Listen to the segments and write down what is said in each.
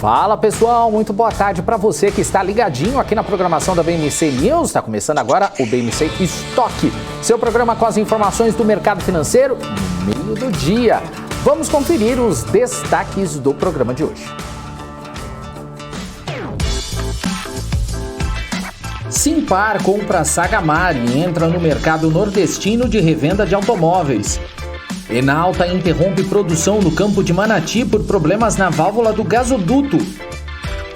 Fala pessoal, muito boa tarde para você que está ligadinho aqui na programação da BMC News. Está começando agora o BMC Estoque, seu programa com as informações do mercado financeiro no meio do dia. Vamos conferir os destaques do programa de hoje. Simpar compra Sagamar e entra no mercado nordestino de revenda de automóveis. Enalta interrompe produção no campo de Manati por problemas na válvula do gasoduto.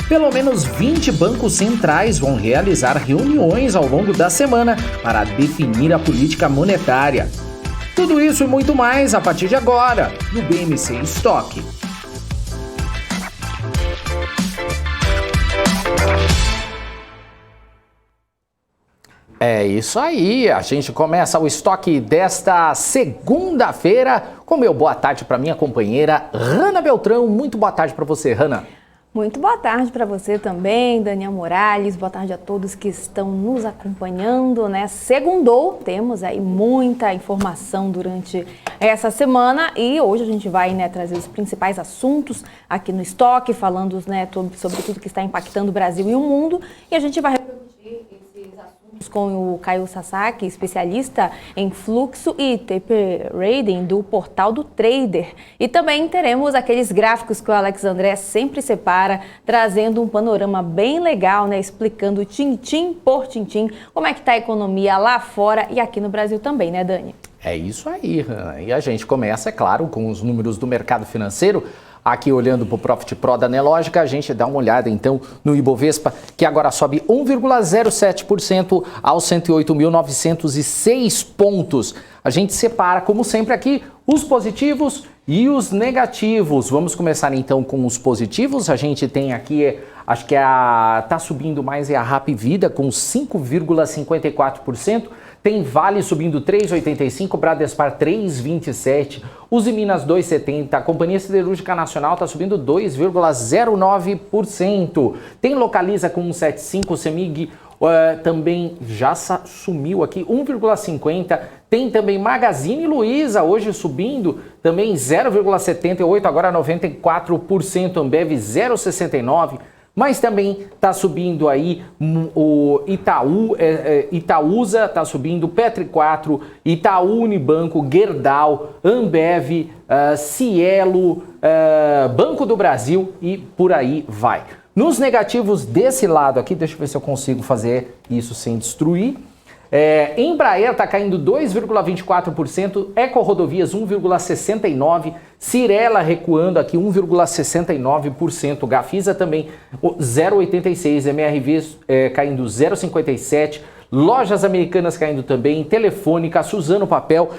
Pelo menos 20 bancos centrais vão realizar reuniões ao longo da semana para definir a política monetária. Tudo isso e muito mais a partir de agora, no BMC Estoque. É isso aí, a gente começa o estoque desta segunda-feira com meu boa tarde para minha companheira Hanna Beltrão. Muito boa tarde para você, Hanna. Muito boa tarde para você também, Daniel Morales. Boa tarde a todos que estão nos acompanhando, né? Segundou, temos aí muita informação durante essa semana e hoje a gente vai, né, trazer os principais assuntos aqui no estoque, falando, né, sobre tudo que está impactando o Brasil e o mundo, e a gente vai repercutir esses assuntos com o Caio Sasaki, especialista em fluxo e tape trading do portal do Trader. E também teremos aqueles gráficos que o Alex André sempre separa, trazendo um panorama bem legal, né, explicando tintim por tintim como é que está a economia lá fora e aqui no Brasil também, né, Dani? É isso aí, e a gente começa, é claro, com os números do mercado financeiro. Aqui olhando para o Profit Pro da Nelogica, a gente dá uma olhada então no Ibovespa, que agora sobe 1,07% aos 108.906 pontos. A gente separa, como sempre aqui, os positivos e os negativos. Vamos começar então com os positivos. A gente tem aqui, acho que tá subindo mais a Hapvida com 5,54%. Tem Vale subindo 3,85%, Bradespar 3,27%, Usiminas 2,70%, a Companhia Siderúrgica Nacional está subindo 2,09%. Tem Localiza com 1,75%, Semig também já sumiu aqui 1,50%. Tem também Magazine Luiza hoje subindo também 0,78%, agora 94%, Ambev 0,69%. Mas também está subindo aí o Itaúsa, está subindo Petri 4, Itaú Unibanco, Gerdau, Ambev, Cielo, Banco do Brasil e por aí vai. Nos negativos desse lado aqui, deixa eu ver se eu consigo fazer isso sem destruir. Embraer está caindo 2,24%, EcoRodovias 1,69%, Cirela recuando aqui 1,69%, Gafisa também 0,86%, MRV caindo 0,57%, Lojas Americanas caindo também, Telefônica, Suzano Papel,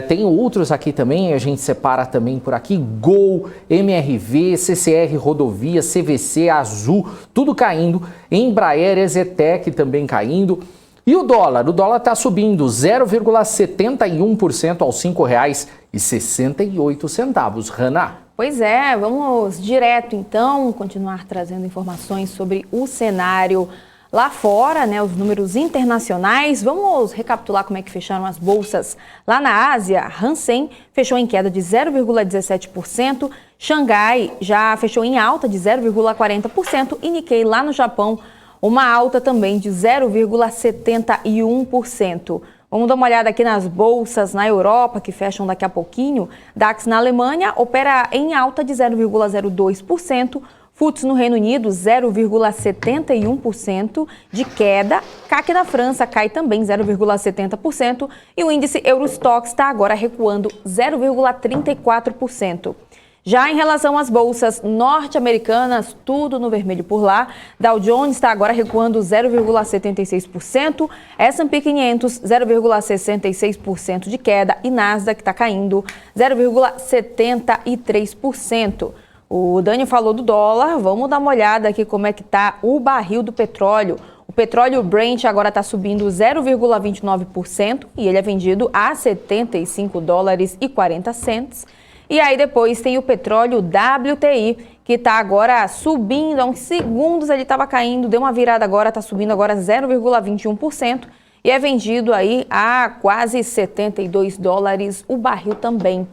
tem outros aqui também, a gente separa também por aqui, Gol, MRV, CCR Rodovias, CVC, Azul, tudo caindo, Embraer, Ezetec também caindo. E o dólar está subindo 0,71% aos R$ 5,68. Hanna. Pois é, vamos direto então, continuar trazendo informações sobre o cenário lá fora, né, os números internacionais. Vamos recapitular como é que fecharam as bolsas lá na Ásia. Hang Seng fechou em queda de 0,17%, Xangai já fechou em alta de 0,40% e Nikkei lá no Japão uma alta também de 0,71%. Vamos dar uma olhada aqui nas bolsas na Europa, que fecham daqui a pouquinho. DAX na Alemanha opera em alta de 0,02%. FTSE no Reino Unido, 0,71% de queda. CAC na França cai também 0,70%. E o índice Eurostoxx está agora recuando 0,34%. Já em relação às bolsas norte-americanas, tudo no vermelho por lá. Dow Jones está agora recuando 0,76%, S&P 500 0,66% de queda e Nasdaq está caindo 0,73%. O Dani falou do dólar, vamos dar uma olhada aqui como é que está o barril do petróleo. O petróleo Brent agora está subindo 0,29% e ele é vendido a $75,40. E aí depois tem o petróleo WTI, que está agora subindo, há uns segundos ele estava caindo, deu uma virada agora, está subindo agora 0,21% e é vendido aí a quase $72 o barril também.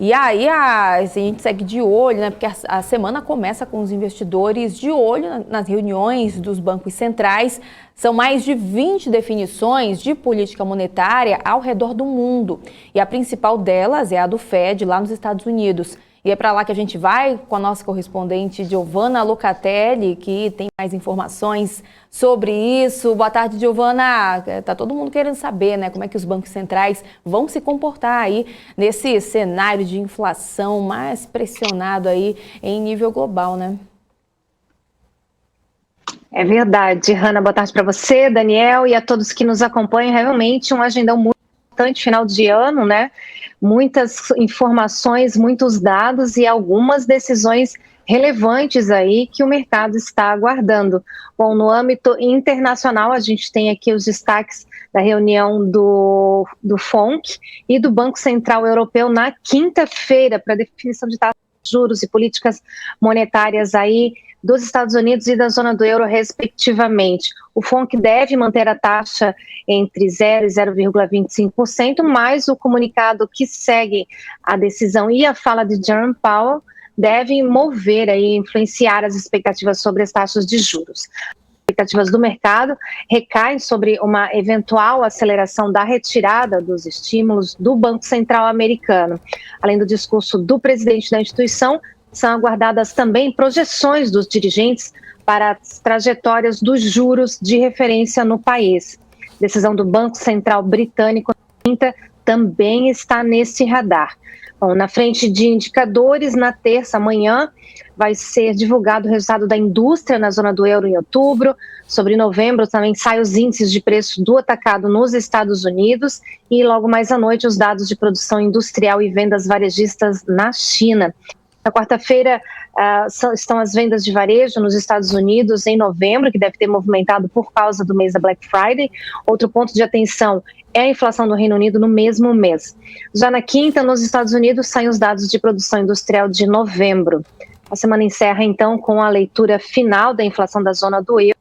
E aí a gente segue de olho, né? Porque a semana começa com os investidores de olho nas reuniões dos bancos centrais. São mais de 20 definições de política monetária ao redor do mundo. E a principal delas é a do Fed, lá nos Estados Unidos. E é para lá que a gente vai com a nossa correspondente Giovana Locatelli, que tem mais informações sobre isso. Boa tarde, Giovana. Tá todo mundo querendo saber, né, como é que os bancos centrais vão se comportar aí nesse cenário de inflação mais pressionado aí em nível global, né? É verdade, Hanna. Boa tarde para você, Daniel, e a todos que nos acompanham. Realmente um agendão muito importante, final de ano, né? Muitas informações, muitos dados e algumas decisões relevantes aí que o mercado está aguardando. Bom, no âmbito internacional, a gente tem aqui os destaques da reunião do FONC e do Banco Central Europeu na quinta-feira para definição de taxas de juros e políticas monetárias aí dos Estados Unidos e da zona do euro, respectivamente. O FONC deve manter a taxa entre 0% e 0,25%, mas o comunicado que segue a decisão e a fala de Jerome Powell devem mover e influenciar as expectativas sobre as taxas de juros. As expectativas do mercado recaem sobre uma eventual aceleração da retirada dos estímulos do Banco Central americano. Além do discurso do presidente da instituição, são aguardadas também projeções dos dirigentes para as trajetórias dos juros de referência no país. Decisão do Banco Central britânico também está nesse radar. Bom, na frente de indicadores, na terça, amanhã, vai ser divulgado o resultado da indústria na zona do euro em outubro. Sobre novembro também saem os índices de preço do atacado nos Estados Unidos e logo mais à noite os dados de produção industrial e vendas varejistas na China. Na quarta-feira estão as vendas de varejo nos Estados Unidos em novembro, que deve ter movimentado por causa do mês da Black Friday. Outro ponto de atenção é a inflação do Reino Unido no mesmo mês. Já na quinta, nos Estados Unidos, saem os dados de produção industrial de novembro. A semana encerra, então, com a leitura final da inflação da zona do euro,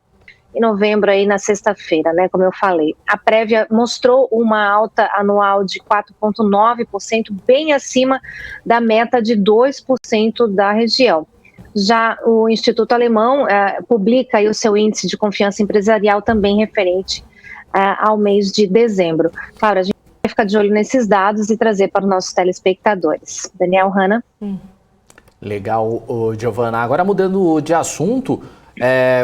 em novembro, aí na sexta-feira, né, como eu falei. A prévia mostrou uma alta anual de 4,9%, bem acima da meta de 2% da região. Já o Instituto Alemão publica aí o seu índice de confiança empresarial também referente ao mês de dezembro. Claro, a gente vai ficar de olho nesses dados e trazer para os nossos telespectadores. Daniel, Hanna. Legal, Giovana. Agora mudando de assunto,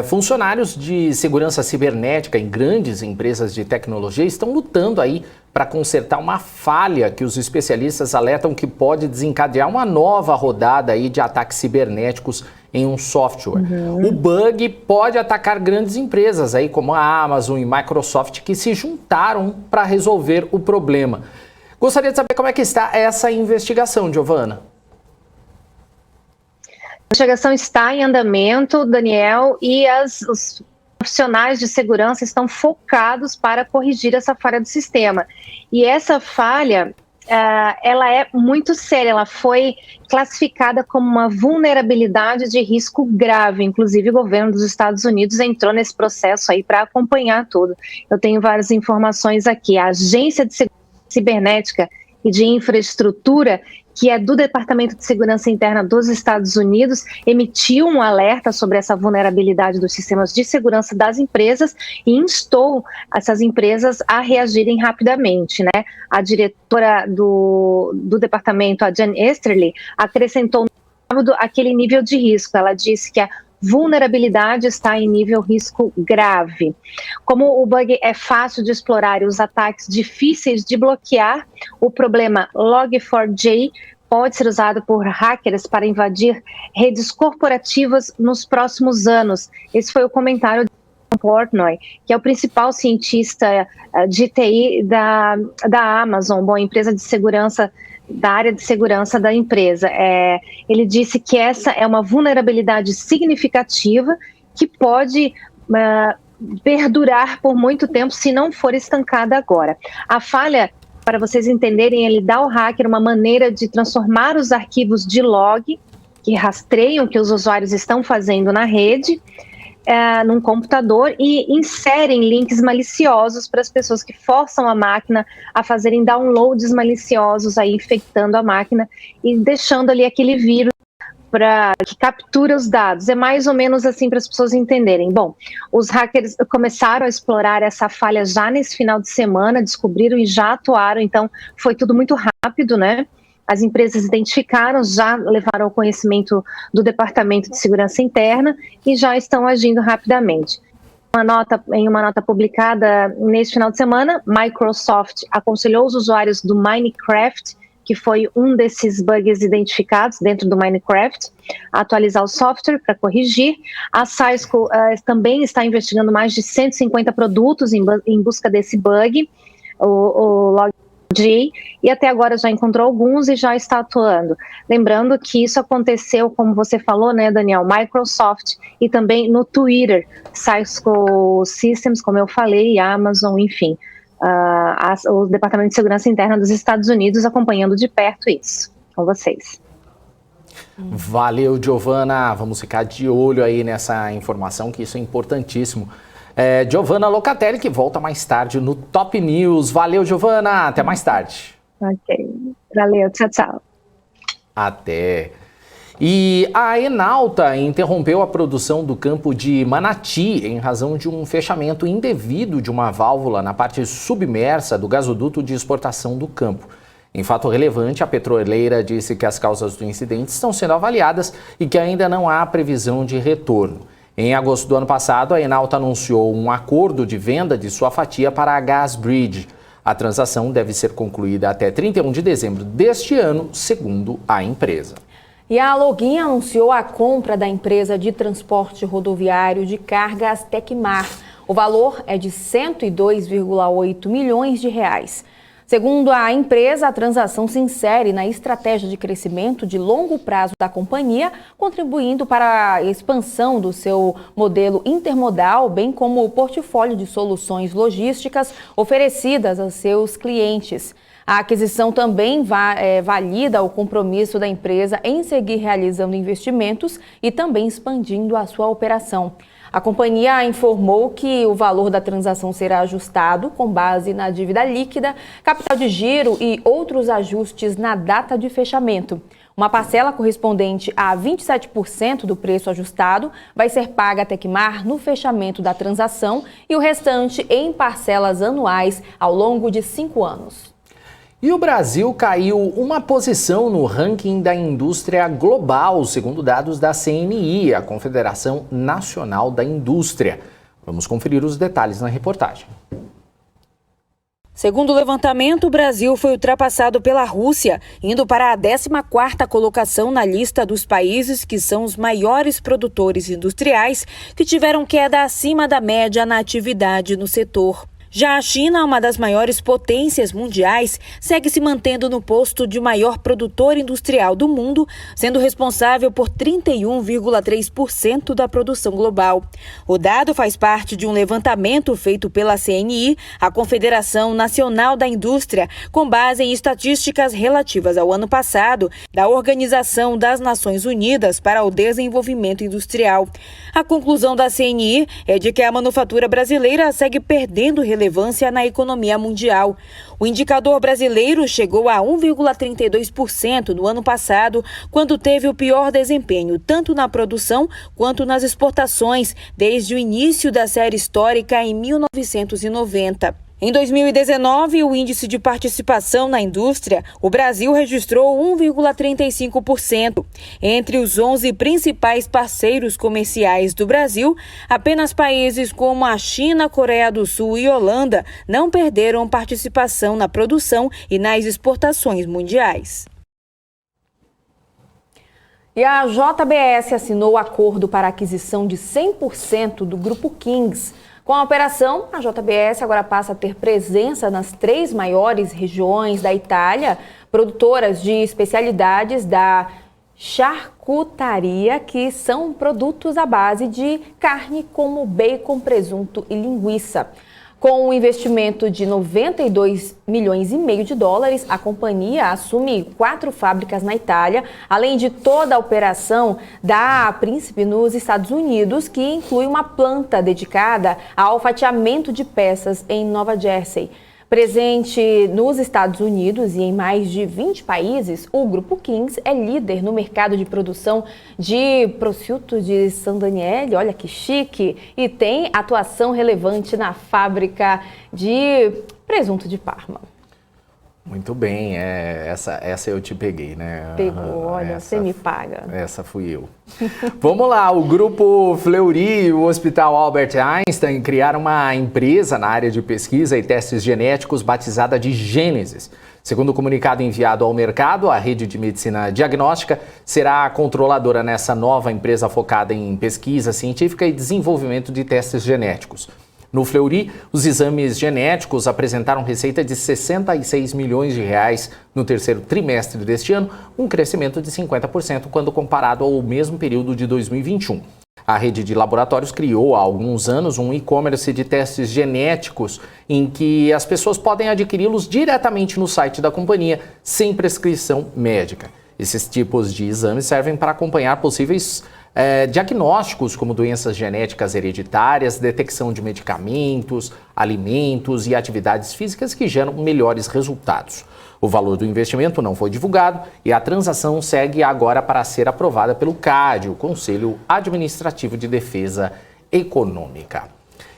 funcionários de segurança cibernética em grandes empresas de tecnologia estão lutando aí para consertar uma falha que os especialistas alertam que pode desencadear uma nova rodada aí de ataques cibernéticos em um software. O bug pode atacar grandes empresas aí como a Amazon e Microsoft que se juntaram para resolver o problema. Gostaria de saber como é que está essa investigação, Giovana. A investigação está em andamento, Daniel, e os profissionais de segurança estão focados para corrigir essa falha do sistema. E essa falha, ela é muito séria, ela foi classificada como uma vulnerabilidade de risco grave. Inclusive, o governo dos Estados Unidos entrou nesse processo aí para acompanhar tudo. Eu tenho várias informações aqui. A Agência de Segurança Cibernética e de Infraestrutura, que é do Departamento de Segurança Interna dos Estados Unidos, emitiu um alerta sobre essa vulnerabilidade dos sistemas de segurança das empresas e instou essas empresas a reagirem rapidamente, né? A diretora do departamento, a Jen Easterly, acrescentou aquele nível de risco. Ela disse que a vulnerabilidade está em nível risco grave. Como o bug é fácil de explorar e os ataques difíceis de bloquear, o problema Log4j pode ser usado por hackers para invadir redes corporativas nos próximos anos. Esse foi o comentário de Portnoy, que é o principal cientista de TI da Amazon, empresa de segurança, da área de segurança da empresa. Ele disse que essa é uma vulnerabilidade significativa que pode perdurar por muito tempo se não for estancada agora. A falha, para vocês entenderem, ele dá ao hacker uma maneira de transformar os arquivos de log, que rastreiam o que os usuários estão fazendo na rede, num computador e inserem links maliciosos para as pessoas que forçam a máquina a fazerem downloads maliciosos, aí infectando a máquina e deixando ali aquele vírus que captura os dados. É mais ou menos assim para as pessoas entenderem. Bom, os hackers começaram a explorar essa falha já nesse final de semana, descobriram e já atuaram, então foi tudo muito rápido, né? As empresas identificaram, já levaram ao conhecimento do Departamento de Segurança Interna e já estão agindo rapidamente. Em uma nota publicada neste final de semana, Microsoft aconselhou os usuários do Minecraft, que foi um desses bugs identificados dentro do Minecraft, a atualizar o software para corrigir. A Cisco também está investigando mais de 150 produtos em busca desse bug, o Log4j, e até agora já encontrou alguns e já está atuando. Lembrando que isso aconteceu, como você falou, né, Daniel, Microsoft e também no Twitter, Cisco Systems, como eu falei, Amazon, enfim. O Departamento de Segurança Interna dos Estados Unidos acompanhando de perto isso, com vocês. Valeu, Giovana. Vamos ficar de olho aí nessa informação, que isso é importantíssimo. Giovana Locatelli, que volta mais tarde no Top News. Valeu, Giovana. Até mais tarde. Ok. Valeu. Tchau, tchau. Até. E a Enauta interrompeu a produção do campo de Manati em razão de um fechamento indevido de uma válvula na parte submersa do gasoduto de exportação do campo. Em fato relevante, a petroleira disse que as causas do incidente estão sendo avaliadas e que ainda não há previsão de retorno. Em agosto do ano passado, a Enauta anunciou um acordo de venda de sua fatia para a Gasbridge. A transação deve ser concluída até 31 de dezembro deste ano, segundo a empresa. E a Login anunciou a compra da empresa de transporte rodoviário de cargas Tecmar. O valor é de 102,8 milhões de reais. Segundo a empresa, a transação se insere na estratégia de crescimento de longo prazo da companhia, contribuindo para a expansão do seu modelo intermodal, bem como o portfólio de soluções logísticas oferecidas aos seus clientes. A aquisição também valida o compromisso da empresa em seguir realizando investimentos e também expandindo a sua operação. A companhia informou que o valor da transação será ajustado com base na dívida líquida, capital de giro e outros ajustes na data de fechamento. Uma parcela correspondente a 27% do preço ajustado vai ser paga à Tecmar no fechamento da transação e o restante em parcelas anuais ao longo de 5 anos. E o Brasil caiu uma posição no ranking da indústria global, segundo dados da CNI, a Confederação Nacional da Indústria. Vamos conferir os detalhes na reportagem. Segundo o levantamento, o Brasil foi ultrapassado pela Rússia, indo para a 14ª colocação na lista dos países que são os maiores produtores industriais que tiveram queda acima da média na atividade no setor. Já a China, uma das maiores potências mundiais, segue se mantendo no posto de maior produtor industrial do mundo, sendo responsável por 31,3% da produção global. O dado faz parte de um levantamento feito pela CNI, a Confederação Nacional da Indústria, com base em estatísticas relativas ao ano passado da Organização das Nações Unidas para o Desenvolvimento Industrial. A conclusão da CNI é de que a manufatura brasileira segue perdendo relevância na economia mundial. O indicador brasileiro chegou a 1,32% no ano passado, quando teve o pior desempenho tanto na produção quanto nas exportações desde o início da série histórica em 1990. Em 2019, o índice de participação na indústria, o Brasil registrou 1,35%. Entre os 11 principais parceiros comerciais do Brasil, apenas países como a China, Coreia do Sul e Holanda não perderam participação na produção e nas exportações mundiais. E a JBS assinou o acordo para a aquisição de 100% do Grupo Kings. Com a operação, a JBS agora passa a ter presença nas 3 maiores regiões da Itália, produtoras de especialidades da charcutaria, que são produtos à base de carne como bacon, presunto e linguiça. Com um investimento de 92 milhões e meio de dólares, a companhia assume 4 fábricas na Itália, além de toda a operação da Príncipe nos Estados Unidos, que inclui uma planta dedicada ao fatiamento de peças em Nova Jersey. Presente nos Estados Unidos e em mais de 20 países, o Grupo Kings é líder no mercado de produção de prosciutto de San Daniele, olha que chique, e tem atuação relevante na fábrica de presunto de Parma. Muito bem, essa eu te peguei, né? Pegou, olha, você me paga. Essa fui eu. Vamos lá, o Grupo Fleury e o Hospital Albert Einstein criaram uma empresa na área de pesquisa e testes genéticos batizada de Gênesis. Segundo o comunicado enviado ao mercado, a rede de medicina diagnóstica será a controladora nessa nova empresa focada em pesquisa científica e desenvolvimento de testes genéticos. No Fleury, os exames genéticos apresentaram receita de 66 milhões de reais no terceiro trimestre deste ano, um crescimento de 50% quando comparado ao mesmo período de 2021. A rede de laboratórios criou há alguns anos um e-commerce de testes genéticos em que as pessoas podem adquiri-los diretamente no site da companhia, sem prescrição médica. Esses tipos de exames servem para acompanhar possíveis diagnósticos como doenças genéticas hereditárias, detecção de medicamentos, alimentos e atividades físicas que geram melhores resultados. O valor do investimento não foi divulgado e a transação segue agora para ser aprovada pelo CAD, o Conselho Administrativo de Defesa Econômica.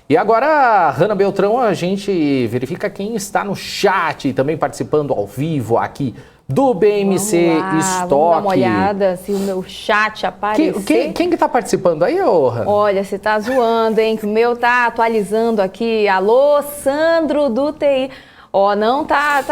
E agora, Hanna Beltrão, a gente verifica quem está no chat e também participando ao vivo aqui do BMC Stock. Vamos dar uma olhada se o meu chat aparecer. Quem que tá participando aí, Hanna? Olha, você tá zoando, hein? Que o meu tá atualizando aqui. Alô, Sandro do TI. Ó, não tá.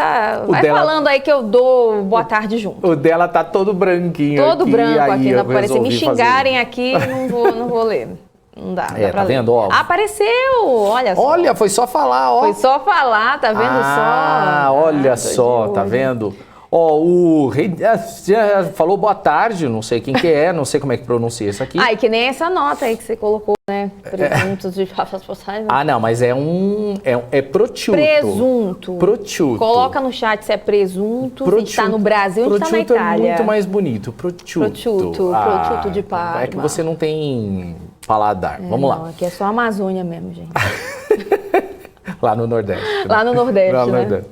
Vai dela... falando aí que eu dou boa tarde junto. O dela tá todo branquinho. Todo aqui, branco aqui, não aparece. Me fazer. xingarem aqui, não vou ler. Não dá. Tá vendo? Ó. Apareceu, olha só. Olha, foi só falar, ó. Foi só falar, tá vendo só? Olha só, tá vendo? Ó, o rei já falou boa tarde, não sei quem que é, não sei como é que pronuncia isso aqui. E que nem essa nota aí que você colocou, né? Presuntos de passagens. Não, mas é prosciutto. Prosciutto. Coloca no chat se é presunto, se a gente tá no Brasil, a gente tá na Itália. Prosciutto é muito mais bonito, prosciutto. Prosciutto de Parma. É que você não tem paladar. Vamos lá. Aqui é só a Amazônia mesmo, gente. Lá no Nordeste. Lá no Nordeste, lá no né? Nordeste.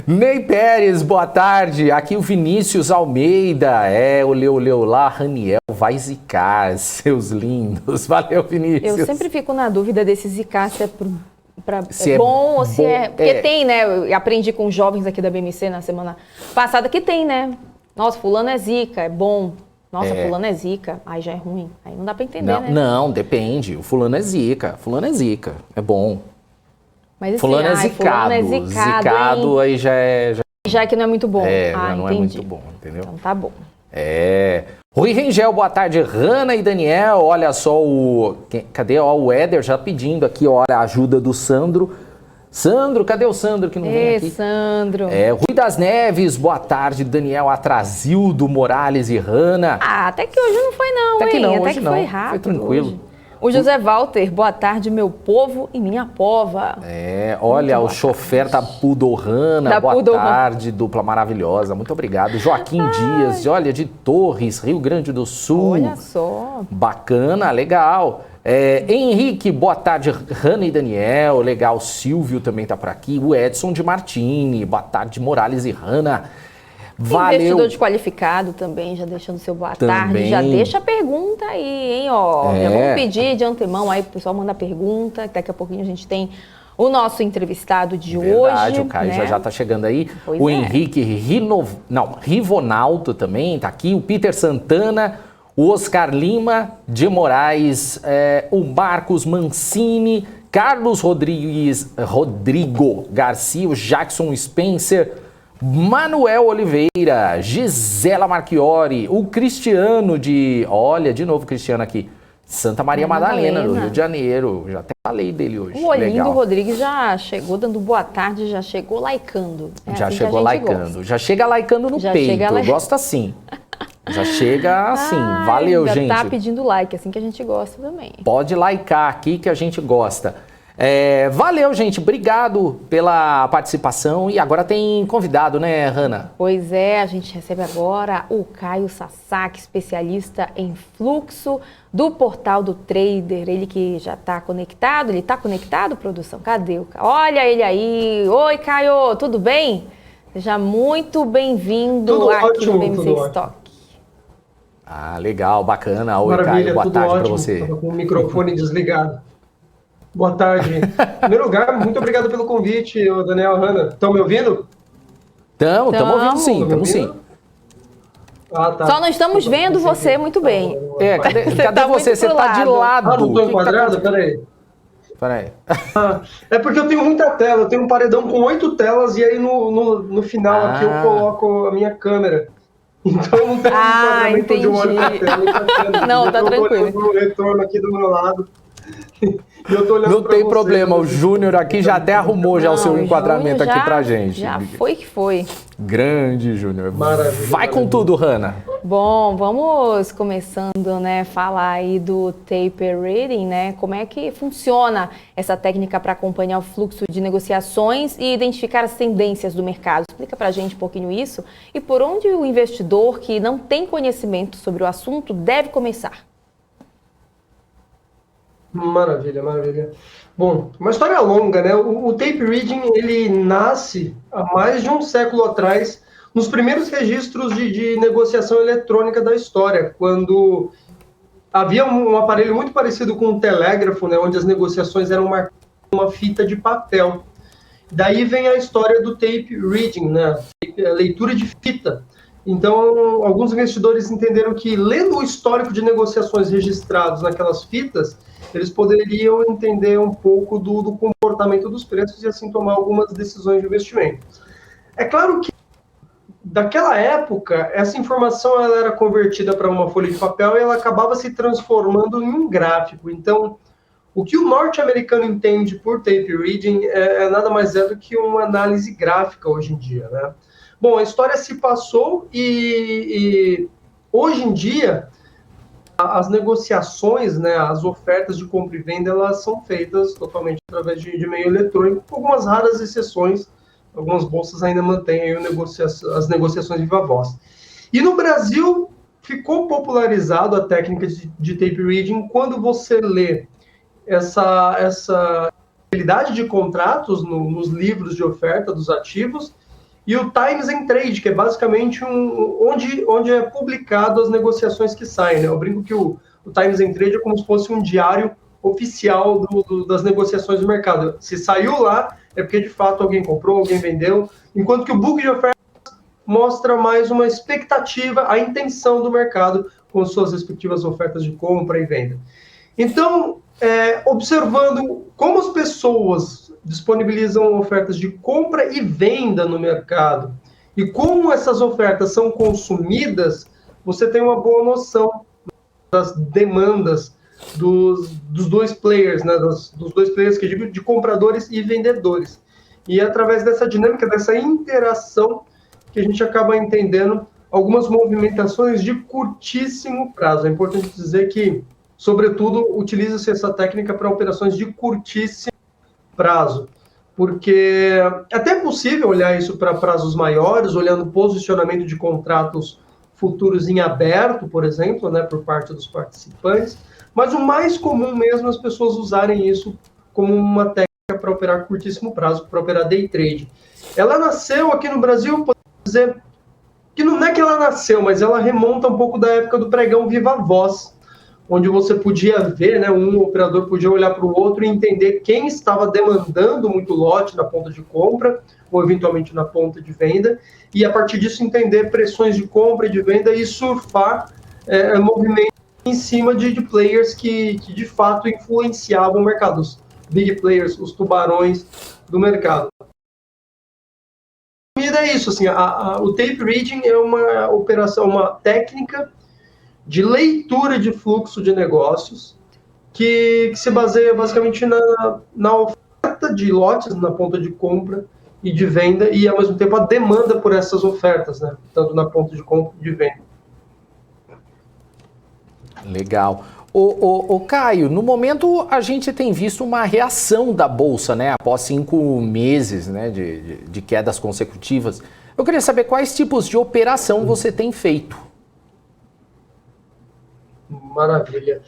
Ney Pérez, boa tarde. Aqui o Vinícius Almeida. Oleu lá, Raniel vai zicar, seus lindos. Valeu, Vinícius. Eu sempre fico na dúvida desse zicar se é bom ou se é... Porque tem, né? Eu aprendi com jovens aqui da BMC na semana passada que tem, né? Nossa, fulano é zica, é bom. Nossa, fulano é zica, aí já é ruim. Aí não dá pra entender, né? Não, depende. O fulano é zica, é bom. Mas fulano é zicado. Zicado aí já é... Já que não é muito bom. Já não entendi. É muito bom, entendeu? Então tá bom. Rui Rengel, boa tarde. Hanna e Daniel, olha só cadê? Ó, o Éder já pedindo aqui, olha, a ajuda do Sandro. Sandro, cadê o Sandro que não vem aqui? Sandro. Rui das Neves, boa tarde. Daniel Atrasildo, Morales e Hanna. Até que hoje não foi não, até hein? Que não, até hoje que não. Foi rápido. Foi tranquilo. Hoje. O José Walter, boa tarde, meu povo e minha pova. Olha, o chofer da Pudorrana, boa tarde, dupla maravilhosa, muito obrigado. Joaquim Dias, olha, de Torres, Rio Grande do Sul. Olha só. Bacana, legal. Henrique, boa tarde, Hanna e Daniel, legal. Silvio também tá por aqui. O Edson de Martini, boa tarde, Morales e Hanna. Valeu. Investidor desqualificado também, já deixando seu boa tarde. Já deixa a pergunta aí, hein, ó. Já vamos pedir de antemão aí, o pessoal manda pergunta, que daqui a pouquinho a gente tem o nosso entrevistado de hoje. O Caio já tá chegando aí. Pois Henrique Rivonaldo também tá aqui. O Peter Santana, o Oscar Lima de Moraes, o Marcos Mancini, Carlos Rodrigo Garcia, o Jackson Spencer, Manuel Oliveira, Gisela Marchiori, o Cristiano olha, de novo o Cristiano aqui, Santa Maria Madalena, do Rio de Janeiro. Já até falei dele hoje. O Olinho Rodrigues já chegou dando boa tarde, já chegou laicando. Já assim chegou laicando. Já chega laicando no peito. Eu gosto assim. Já chega assim. Valeu, gente. Já tá pedindo like, assim que a gente gosta também. Pode likear aqui que a gente gosta. Valeu, gente. Obrigado pela participação. E agora tem convidado, né, Hanna? Pois é, a gente recebe agora o Caio Sasaki, especialista em fluxo do portal do Trader. Ele que já está conectado. Ele está conectado, produção? Cadê o Caio? Olha ele aí. Oi, Caio, tudo bem? Seja muito bem-vindo aqui no BMC Stock. Legal, bacana. Oi, Maravilha, Caio, boa tarde para ótimo. você. Estava com o microfone desligado. Boa tarde. Em primeiro lugar, muito obrigado pelo convite, Daniel, Hanna. Estão me ouvindo? Estamos ouvindo sim, estamos sim. Tá. Só não estamos vendo você muito bem. Cadê você? Você está de lado. Não estou enquadrado? Peraí. É porque eu tenho muita tela, eu tenho um paredão com 8 telas e aí no final aqui eu coloco a minha câmera. Então não tem enquadramento de um olho na tela. Não, tá tranquilo. Eu tô olhando o retorno aqui do meu lado. Não tem problema, o Júnior aqui já até arrumou o seu enquadramento aqui pra gente. Já foi que foi. Grande, Júnior. Maravilha. Vai com tudo, Hanna. Bom, vamos começando, né, falar aí do taper reading, né? Como é que funciona essa técnica para acompanhar o fluxo de negociações e identificar as tendências do mercado? Explica pra gente um pouquinho isso e por onde o investidor que não tem conhecimento sobre o assunto deve começar. Maravilha, maravilha. Bom, uma história longa, né? O tape reading, ele nasce há mais de um século atrás, nos primeiros registros de negociação eletrônica da história, quando havia um aparelho muito parecido com um telégrafo, né? Onde as negociações eram marcadas com uma fita de papel. Daí vem a história do tape reading, né? A leitura de fita. Então, alguns investidores entenderam que, lendo o histórico de negociações registrados naquelas fitas, eles poderiam entender um pouco do comportamento dos preços e assim tomar algumas decisões de investimento. É claro que, daquela época, essa informação ela era convertida para uma folha de papel e ela acabava se transformando em um gráfico. Então, o que o norte-americano entende por tape reading é nada mais é do que uma análise gráfica hoje em dia, né? Bom, a história se passou e hoje em dia as negociações, né, as ofertas de compra e venda, elas são feitas totalmente através de meio eletrônico, com algumas raras exceções. Algumas bolsas ainda mantêm aí as negociações viva voz. E no Brasil ficou popularizado a técnica de tape reading quando você lê essa habilidade de contratos nos livros de oferta dos ativos e o Times and Trade, que é basicamente onde é publicado as negociações que saem, né? Eu brinco que o Times and Trade é como se fosse um diário oficial das negociações do mercado. Se saiu lá, é porque de fato alguém comprou, alguém vendeu, enquanto que o book de ofertas mostra mais uma expectativa, a intenção do mercado com suas respectivas ofertas de compra e venda. Então, observando como as pessoas disponibilizam ofertas de compra e venda no mercado e como essas ofertas são consumidas, você tem uma boa noção das demandas dos dois players, né, dos dois players que eu digo, de compradores e vendedores. E é através dessa dinâmica, dessa interação, que a gente acaba entendendo algumas movimentações de curtíssimo prazo. É importante dizer que, sobretudo, utiliza-se essa técnica para operações de curtíssimo prazo, porque até é possível olhar isso para prazos maiores, olhando posicionamento de contratos futuros em aberto, por exemplo, né, por parte dos participantes, mas o mais comum mesmo é as pessoas usarem isso como uma técnica para operar curtíssimo prazo, para operar day trade. Ela nasceu aqui no Brasil, posso dizer, que não é que ela nasceu, mas ela remonta um pouco da época do pregão Viva Voz, onde você podia ver, né, um operador podia olhar para o outro e entender quem estava demandando muito lote na ponta de compra, ou eventualmente na ponta de venda, e a partir disso entender pressões de compra e de venda e surfar movimentos em cima de players que de fato influenciavam o mercado, os big players, os tubarões do mercado. E é isso, assim, o tape reading é uma operação, uma técnica de leitura de fluxo de negócios que se baseia basicamente na oferta de lotes na ponta de compra e de venda e, ao mesmo tempo, a demanda por essas ofertas, né? Tanto na ponta de compra e de venda. Legal. O Caio, no momento a gente tem visto uma reação da Bolsa, né? Após 5 meses, né, de quedas consecutivas. Eu queria saber quais tipos de operação você tem feito. Maravilha.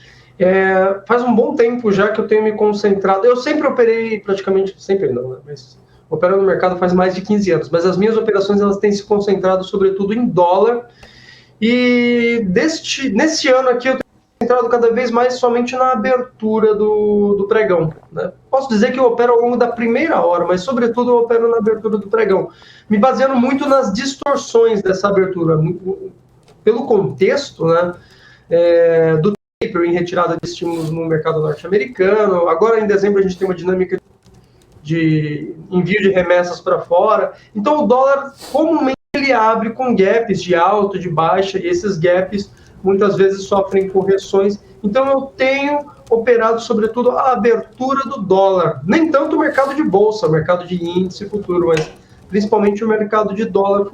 Faz um bom tempo já que eu tenho me concentrado. Eu sempre operei, praticamente, sempre não, né? Mas opero no mercado faz mais de 15 anos. Mas as minhas operações elas têm se concentrado sobretudo em dólar. E nesse ano aqui eu tenho entrado cada vez mais somente na abertura do pregão, né? Posso dizer que eu opero ao longo da primeira hora, mas sobretudo eu opero na abertura do pregão, me baseando muito nas distorções dessa abertura, pelo contexto, né, do taper em retirada de estímulos no mercado norte-americano. Agora em dezembro a gente tem uma dinâmica de envio de remessas para fora, então o dólar comumente ele abre com gaps de alta, de baixa, e esses gaps muitas vezes sofrem correções. Então eu tenho operado sobretudo a abertura do dólar, nem tanto o mercado de bolsa, o mercado de índice futuro, mas principalmente o mercado de dólar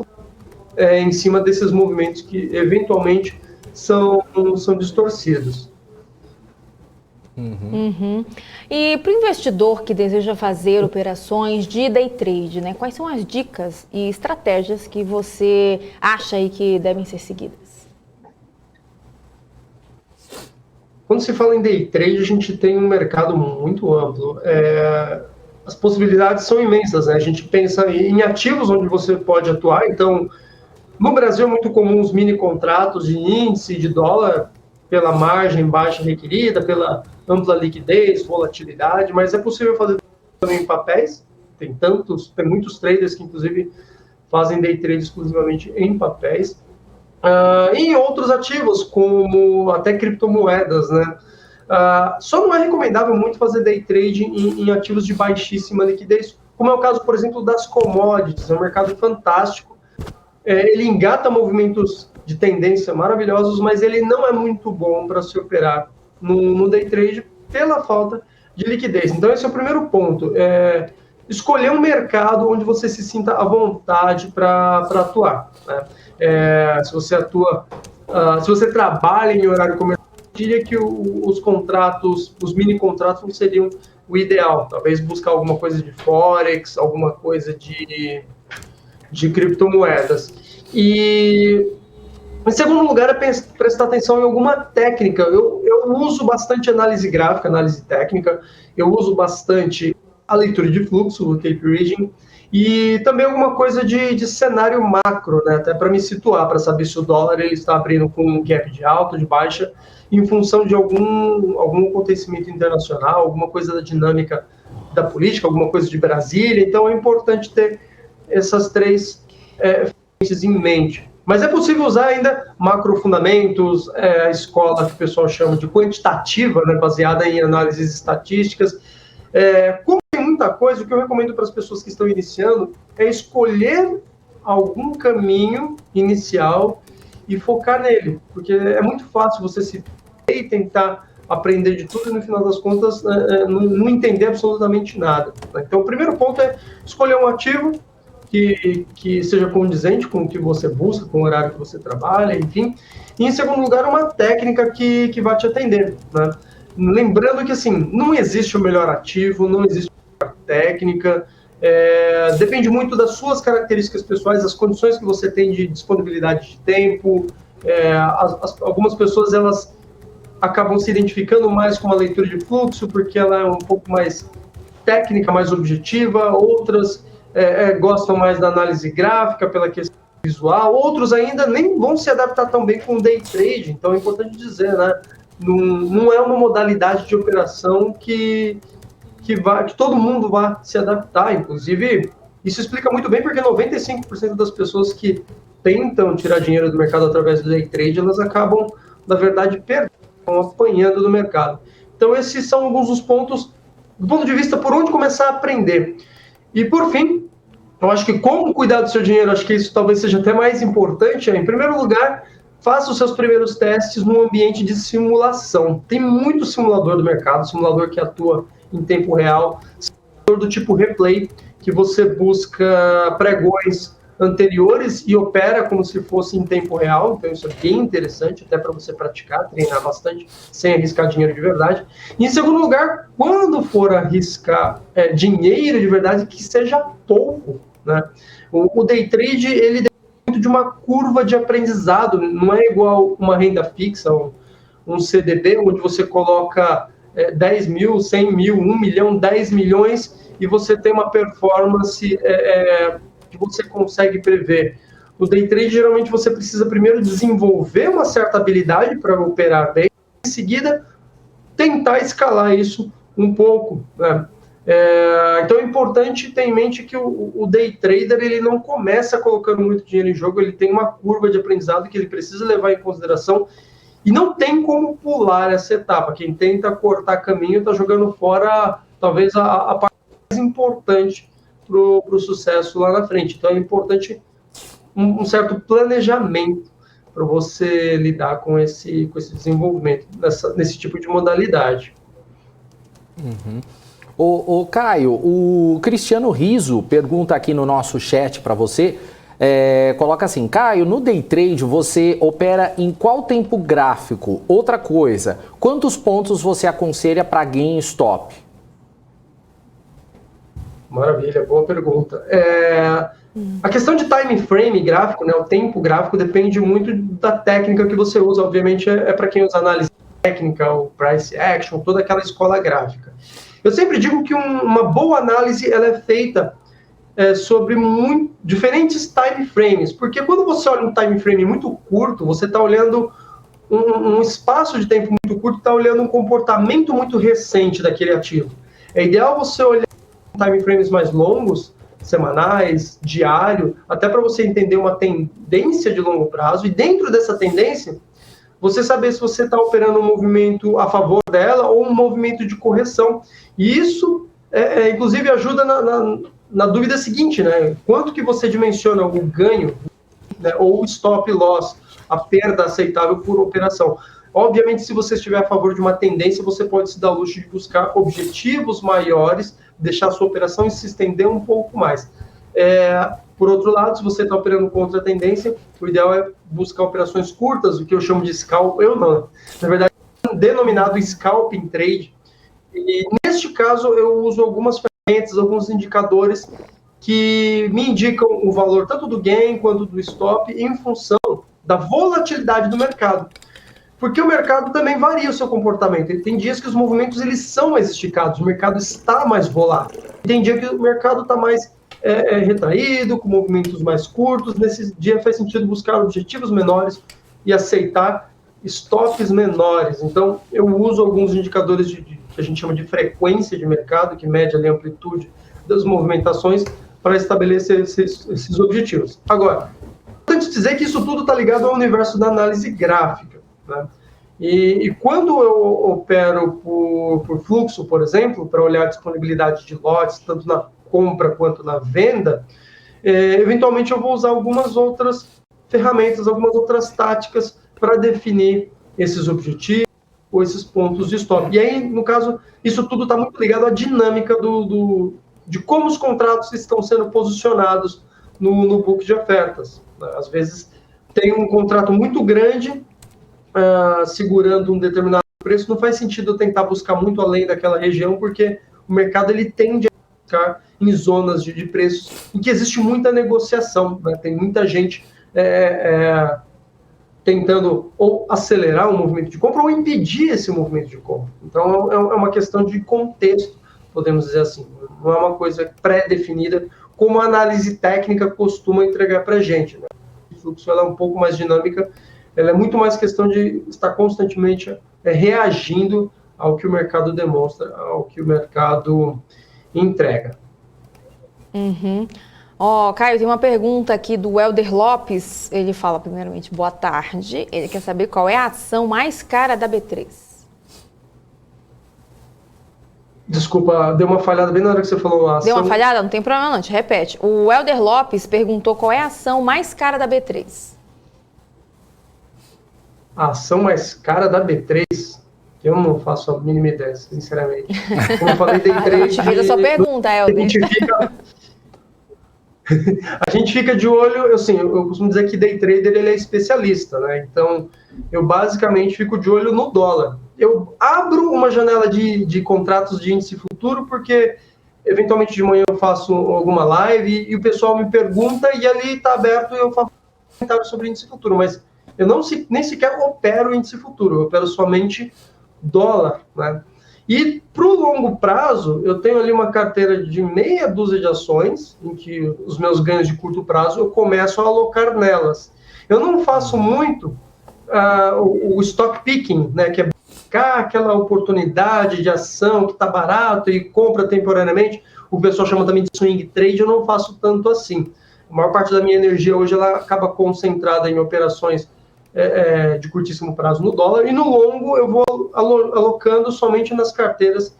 em cima desses movimentos que eventualmente são distorcidos. E para o investidor que deseja fazer operações de day trade, né, quais são as dicas e estratégias que você acha aí que devem ser seguidas? Quando se fala em day trade, a gente tem um mercado muito amplo. As possibilidades são imensas, né? A gente pensa em ativos onde você pode atuar. Então, no Brasil é muito comum os mini contratos de índice de dólar pela margem baixa requerida, pela ampla liquidez, volatilidade, mas é possível fazer também em papéis. Tem muitos traders que inclusive fazem day trade exclusivamente em papéis. Em outros ativos, como até criptomoedas, né? Só não é recomendável muito fazer day trade em ativos de baixíssima liquidez, como é o caso, por exemplo, das commodities. É um mercado fantástico. Ele engata movimentos de tendência maravilhosos, mas ele não é muito bom para se operar no day trade pela falta de liquidez. Então, esse é o primeiro ponto. Escolher um mercado onde você se sinta à vontade para atuar, né? Se você trabalha em horário comercial, eu diria que os contratos, os mini contratos não seriam o ideal. Talvez buscar alguma coisa de Forex, alguma coisa de criptomoedas. E, em segundo lugar, é prestar atenção em alguma técnica. Eu uso bastante análise gráfica, análise técnica, eu uso bastante a leitura de fluxo, o tape reading, e também alguma coisa de cenário macro, né? Até para me situar, para saber se o dólar ele está abrindo com um gap de alta, de baixa, em função de algum acontecimento internacional, alguma coisa da dinâmica da política, alguma coisa de Brasília. Então é importante ter essas três frentes em mente. Mas é possível usar ainda macrofundamentos, a escola que o pessoal chama de quantitativa, né, baseada em análises estatísticas. Como tem muita coisa, o que eu recomendo para as pessoas que estão iniciando é escolher algum caminho inicial e focar nele, porque é muito fácil você se e tentar aprender de tudo e no final das contas não entender absolutamente nada. Então o primeiro ponto é escolher um ativo que seja condizente com o que você busca, com o horário que você trabalha, enfim. E em segundo lugar, uma técnica que vai te atender, né? Lembrando que, assim, não existe o melhor ativo, não existe a melhor técnica, depende muito das suas características pessoais, das condições que você tem de disponibilidade de tempo. Algumas pessoas, elas acabam se identificando mais com a leitura de fluxo, porque ela é um pouco mais técnica, mais objetiva, outras gostam mais da análise gráfica, pela questão visual, outros ainda nem vão se adaptar tão bem com o day trade. Então é importante dizer, né? Não é uma modalidade de operação que todo mundo vai se adaptar. Inclusive, isso explica muito bem porque 95% das pessoas que tentam tirar dinheiro do mercado através do day trade, elas acabam, na verdade, perdendo, apanhando do mercado. Então, esses são alguns dos pontos, do ponto de vista por onde começar a aprender. E, por fim, eu acho que como cuidar do seu dinheiro, acho que isso talvez seja até mais importante. Em primeiro lugar, faça os seus primeiros testes num ambiente de simulação. Tem muito simulador do mercado, simulador que atua em tempo real, simulador do tipo replay, que você busca pregões anteriores e opera como se fosse em tempo real, então isso é bem interessante, até para você praticar, treinar bastante, sem arriscar dinheiro de verdade. E em segundo lugar, quando for arriscar dinheiro de verdade, que seja pouco, né? O day trade, ele depende muito de uma curva de aprendizado, não é igual uma renda fixa, um CDB, onde você coloca 10 mil, 100 mil, 1 milhão, 10 milhões, e você tem uma performance que você consegue prever. O day trade, geralmente, você precisa primeiro desenvolver uma certa habilidade para operar bem, em seguida, tentar escalar isso um pouco, né? Então é importante ter em mente que o day trader, ele não começa colocando muito dinheiro em jogo, ele tem uma curva de aprendizado que ele precisa levar em consideração e não tem como pular essa etapa. Quem tenta cortar caminho está jogando fora talvez a parte mais importante para o sucesso lá na frente. Então é importante um certo planejamento para você lidar com esse desenvolvimento, nesse tipo de modalidade. Uhum. Ô Caio, o Cristiano Riso pergunta aqui no nosso chat para você, coloca assim: Caio, no day trade você opera em qual tempo gráfico? Outra coisa, quantos pontos você aconselha para gain stop? Maravilha, boa pergunta. A questão de time frame gráfico, né, o tempo gráfico, depende muito da técnica que você usa. Obviamente é para quem usa análise técnica, o price action, toda aquela escola gráfica. Eu sempre digo que uma boa análise ela é feita sobre diferentes time frames, porque quando você olha um time frame muito curto, você está olhando um espaço de tempo muito curto, está olhando um comportamento muito recente daquele ativo. É ideal você olhar time frames mais longos, semanais, diário, até para você entender uma tendência de longo prazo, e dentro dessa tendência, você saber se você está operando um movimento a favor dela ou um movimento de correção. E isso, inclusive, ajuda na dúvida seguinte, né? Quanto que você dimensiona o ganho, né, ou o stop loss, a perda aceitável por operação. Obviamente, se você estiver a favor de uma tendência, você pode se dar o luxo de buscar objetivos maiores, deixar a sua operação e se estender um pouco mais. Por outro lado, se você está operando contra a tendência, o ideal é buscar operações curtas, o que eu chamo de scalp, na verdade, denominado scalping trade. E neste caso, eu uso algumas ferramentas, alguns indicadores que me indicam o valor tanto do gain quanto do stop em função da volatilidade do mercado. Porque o mercado também varia o seu comportamento. Tem dias que os movimentos eles são mais esticados, o mercado está mais volátil. Tem dia que o mercado está mais retraído, com movimentos mais curtos. Nesse dia faz sentido buscar objetivos menores e aceitar stops menores. Então, eu uso alguns indicadores que a gente chama de frequência de mercado, que mede ali a amplitude das movimentações, para estabelecer esses objetivos. Agora, é importante dizer que isso tudo está ligado ao universo da análise gráfica, né? E quando eu opero por fluxo, por exemplo, para olhar a disponibilidade de lotes, tanto na compra quanto na venda, eventualmente eu vou usar algumas outras ferramentas, algumas outras táticas para definir esses objetivos ou esses pontos de stop. E aí, no caso, isso tudo está muito ligado à dinâmica de como os contratos estão sendo posicionados no book de ofertas. Às vezes tem um contrato muito grande segurando um determinado preço, não faz sentido eu tentar buscar muito além daquela região, porque o mercado ele tende a buscar em zonas de preços em que existe muita negociação, né? Tem muita gente tentando ou acelerar o movimento de compra ou impedir esse movimento de compra. Então, é uma questão de contexto, podemos dizer assim. Não é uma coisa pré-definida, como a análise técnica costuma entregar para a gente, né? O fluxo ela é um pouco mais dinâmica, ela é muito mais questão de estar constantemente reagindo ao que o mercado demonstra, ao que o mercado entrega. Uhum. Caio, tem uma pergunta aqui do Helder Lopes. Ele fala, primeiramente, boa tarde. Ele quer saber qual é a ação mais cara da B3. Desculpa, deu uma falhada bem na hora que você falou a ação. Deu uma falhada? Não tem problema não, te repete. O Helder Lopes perguntou qual é a ação mais cara da B3. A ação mais cara da B3? Eu não faço a mínima ideia, sinceramente. Como eu falei, day trade... Eu te fiz a sua pergunta, Helder. A gente fica de olho, assim, eu costumo dizer que day trader ele é especialista, né? Então, eu basicamente fico de olho no dólar. Eu abro uma janela de contratos de índice futuro, porque eventualmente de manhã eu faço alguma live e o pessoal me pergunta e ali está aberto e eu faço um comentário sobre índice futuro, mas eu nem sequer opero índice futuro, eu opero somente dólar, né? E para o longo prazo, eu tenho ali uma carteira de meia dúzia de ações, em que os meus ganhos de curto prazo eu começo a alocar nelas. Eu não faço muito o stock picking, né, que é buscar aquela oportunidade de ação que está barato e compra temporariamente. O pessoal chama também de swing trade, eu não faço tanto assim. A maior parte da minha energia hoje ela acaba concentrada em operações de curtíssimo prazo no dólar, e no longo eu vou alocando somente nas carteiras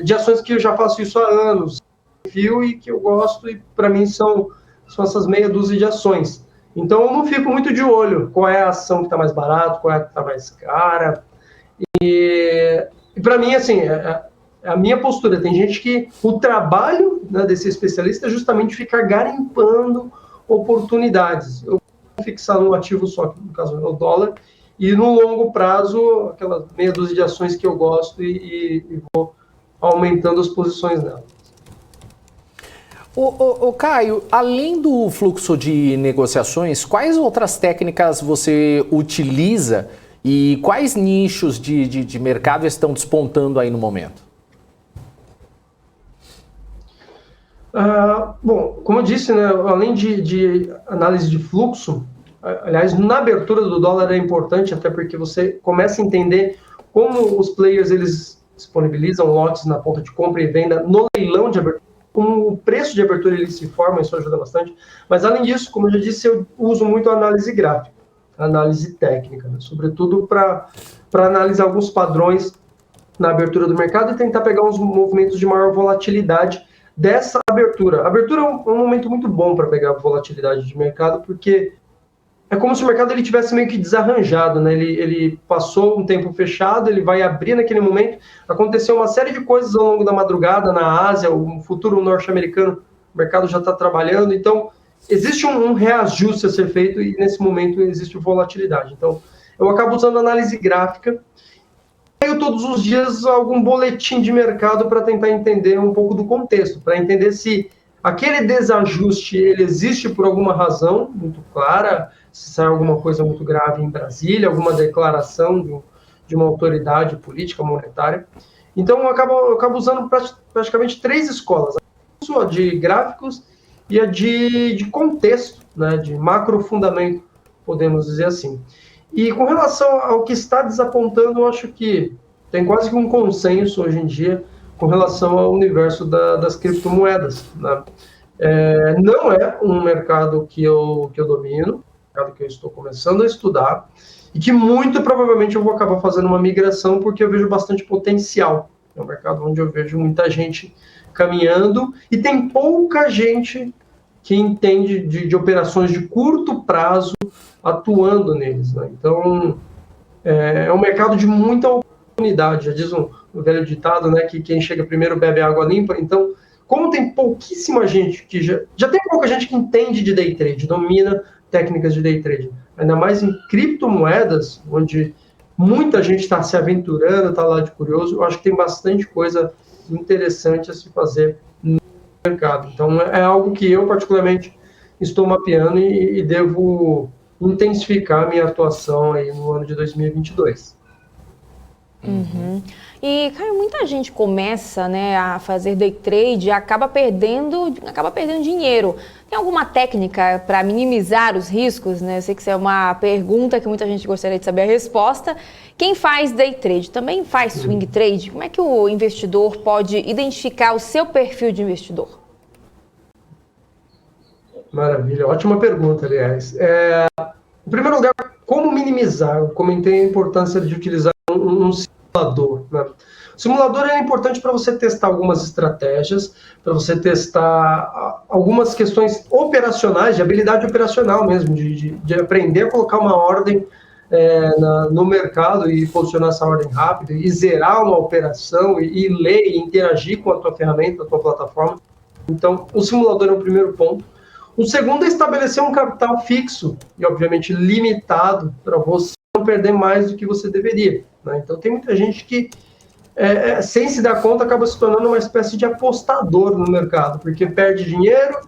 de ações que eu já faço isso há anos, e que eu gosto, e para mim são essas meia dúzia de ações. Então eu não fico muito de olho qual é a ação que está mais barata, qual é a que está mais cara, e para mim, assim, a minha postura, tem gente que o trabalho, né, desse especialista é justamente ficar garimpando oportunidades. Eu fixar num ativo só, que no caso é o dólar, e no longo prazo, aquela meia dúzia de ações que eu gosto e vou aumentando as posições nela. O Caio, além do fluxo de negociações, quais outras técnicas você utiliza e quais nichos de mercado estão despontando aí no momento? Bom, como eu disse, né, além de análise de fluxo, aliás, na abertura do dólar é importante, até porque você começa a entender como os players eles disponibilizam lotes na ponta de compra e venda no leilão de abertura, como o preço de abertura ele se forma, isso ajuda bastante. Mas além disso, como eu já disse, eu uso muito a análise gráfica, a análise técnica, né, sobretudo para analisar alguns padrões na abertura do mercado e tentar pegar uns movimentos de maior volatilidade dessa abertura. A abertura é um momento muito bom para pegar a volatilidade de mercado, porque é como se o mercado ele tivesse meio que desarranjado, né? Ele passou um tempo fechado, ele vai abrir naquele momento. Aconteceu uma série de coisas ao longo da madrugada na Ásia, o futuro norte-americano, o mercado já está trabalhando, então existe um reajuste a ser feito e nesse momento existe volatilidade. Então eu acabo usando análise gráfica. Eu todos os dias algum boletim de mercado para tentar entender um pouco do contexto, para entender se aquele desajuste ele existe por alguma razão muito clara, se sai alguma coisa muito grave em Brasília, alguma declaração de uma autoridade política, monetária. Então eu acabo usando praticamente três escolas, a de gráficos e a de contexto, né, de macrofundamento, podemos dizer assim. E com relação ao que está desapontando, eu acho que tem quase que um consenso hoje em dia com relação ao universo das criptomoedas, né? Não é um mercado que eu domino, é um mercado que eu estou começando a estudar e que muito provavelmente eu vou acabar fazendo uma migração porque eu vejo bastante potencial. É um mercado onde eu vejo muita gente caminhando e tem pouca gente que entende de operações de curto prazo atuando neles, né? Então, é um mercado de muita oportunidade. Já diz um velho ditado, né, que quem chega primeiro bebe água limpa. Então, como tem pouquíssima gente que já tem pouca gente que entende de day trade, domina técnicas de day trade, ainda mais em criptomoedas, onde muita gente está se aventurando, está lá de curioso, eu acho que tem bastante coisa interessante a se fazer no mercado. Então, é algo que eu, particularmente, estou mapeando e devo intensificar a minha atuação aí no ano de 2022. Uhum. E, Caio, muita gente começa, né, a fazer day trade e acaba perdendo dinheiro. Tem alguma técnica para minimizar os riscos, né? Eu sei que isso é uma pergunta que muita gente gostaria de saber a resposta. Quem faz day trade também faz swing trade? Como é que o investidor pode identificar o seu perfil de investidor? Maravilha, ótima pergunta, aliás. Em primeiro lugar, como minimizar? Eu comentei a importância de utilizar um simulador, né? O simulador é importante para você testar algumas estratégias, para você testar algumas questões operacionais, de habilidade operacional mesmo, de aprender a colocar uma ordem no mercado e posicionar essa ordem rápido, e zerar uma operação, e ler e interagir com a tua ferramenta, a tua plataforma. Então, o simulador é o primeiro ponto. O segundo é estabelecer um capital fixo e, obviamente, limitado para você não perder mais do que você deveria, né? Então, tem muita gente que, sem se dar conta, acaba se tornando uma espécie de apostador no mercado, porque perde dinheiro,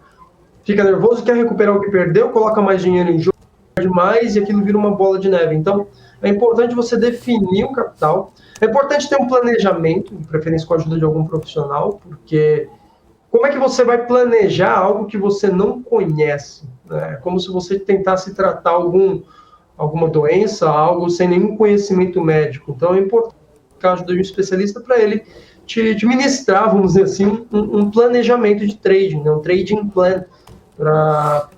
fica nervoso, quer recuperar o que perdeu, coloca mais dinheiro em jogo, perde mais e aquilo vira uma bola de neve. Então, é importante você definir um capital. É importante ter um planejamento, de preferência com a ajuda de algum profissional, porque como é que você vai planejar algo que você não conhece? É como se você tentasse tratar alguma doença, algo sem nenhum conhecimento médico. Então, é importante a ajuda de um especialista para ele te ministrar, vamos dizer assim, um planejamento de trading, né? Um trading plan, para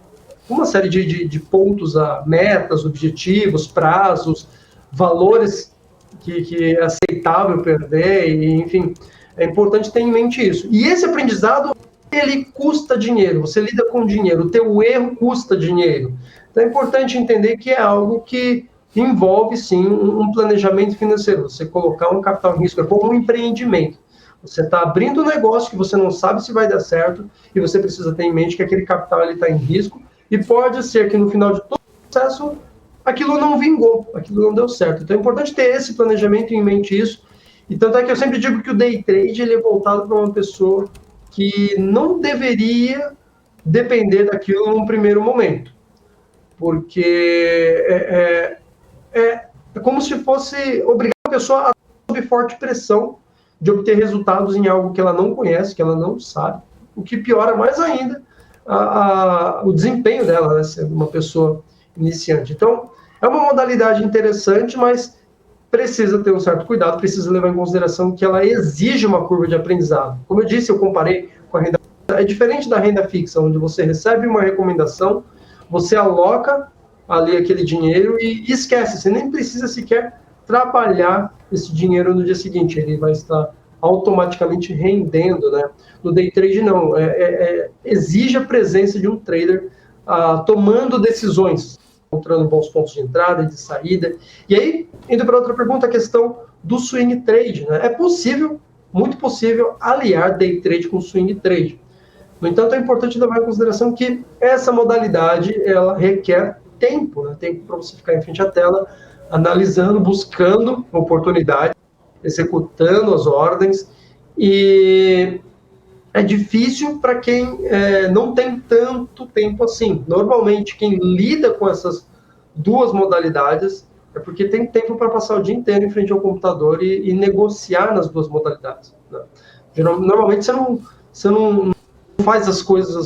uma série de pontos, metas, objetivos, prazos, valores que é aceitável perder, e, enfim, é importante ter em mente isso. E esse aprendizado, ele custa dinheiro, você lida com dinheiro, o teu erro custa dinheiro. Então é importante entender que é algo que envolve, sim, um planejamento financeiro, você colocar um capital em risco, é como um empreendimento. Você está abrindo um negócio que você não sabe se vai dar certo e você precisa ter em mente que aquele capital está em risco e pode ser que no final de todo o processo aquilo não vingou, aquilo não deu certo. Então é importante ter esse planejamento e em mente isso. E tanto é que eu sempre digo que o day trade ele é voltado para uma pessoa que não deveria depender daquilo num primeiro momento. Porque é como se fosse obrigar a pessoa a sob forte pressão de obter resultados em algo que ela não conhece, que ela não sabe, o que piora mais ainda o desempenho dela, né, sendo uma pessoa iniciante. Então, é uma modalidade interessante, mas precisa ter um certo cuidado, precisa levar em consideração que ela exige uma curva de aprendizado. Como eu disse, eu comparei com a renda fixa, é diferente da renda fixa, onde você recebe uma recomendação, você aloca ali aquele dinheiro e esquece, você nem precisa sequer trabalhar esse dinheiro no dia seguinte, ele vai estar automaticamente rendendo, né? No day trade não, exige a presença de um trader tomando decisões, encontrando bons pontos de entrada e de saída. E aí, indo para outra pergunta, a questão do swing trade, né? É possível, muito possível, aliar day trade com swing trade. No entanto, é importante levar em consideração que essa modalidade, ela requer tempo, né? Tempo para você ficar em frente à tela, analisando, buscando oportunidades, executando as ordens, e é difícil para quem não tem tanto tempo assim. Normalmente, quem lida com essas duas modalidades é porque tem tempo para passar o dia inteiro em frente ao computador e negociar nas duas modalidades, né? Normalmente, você não faz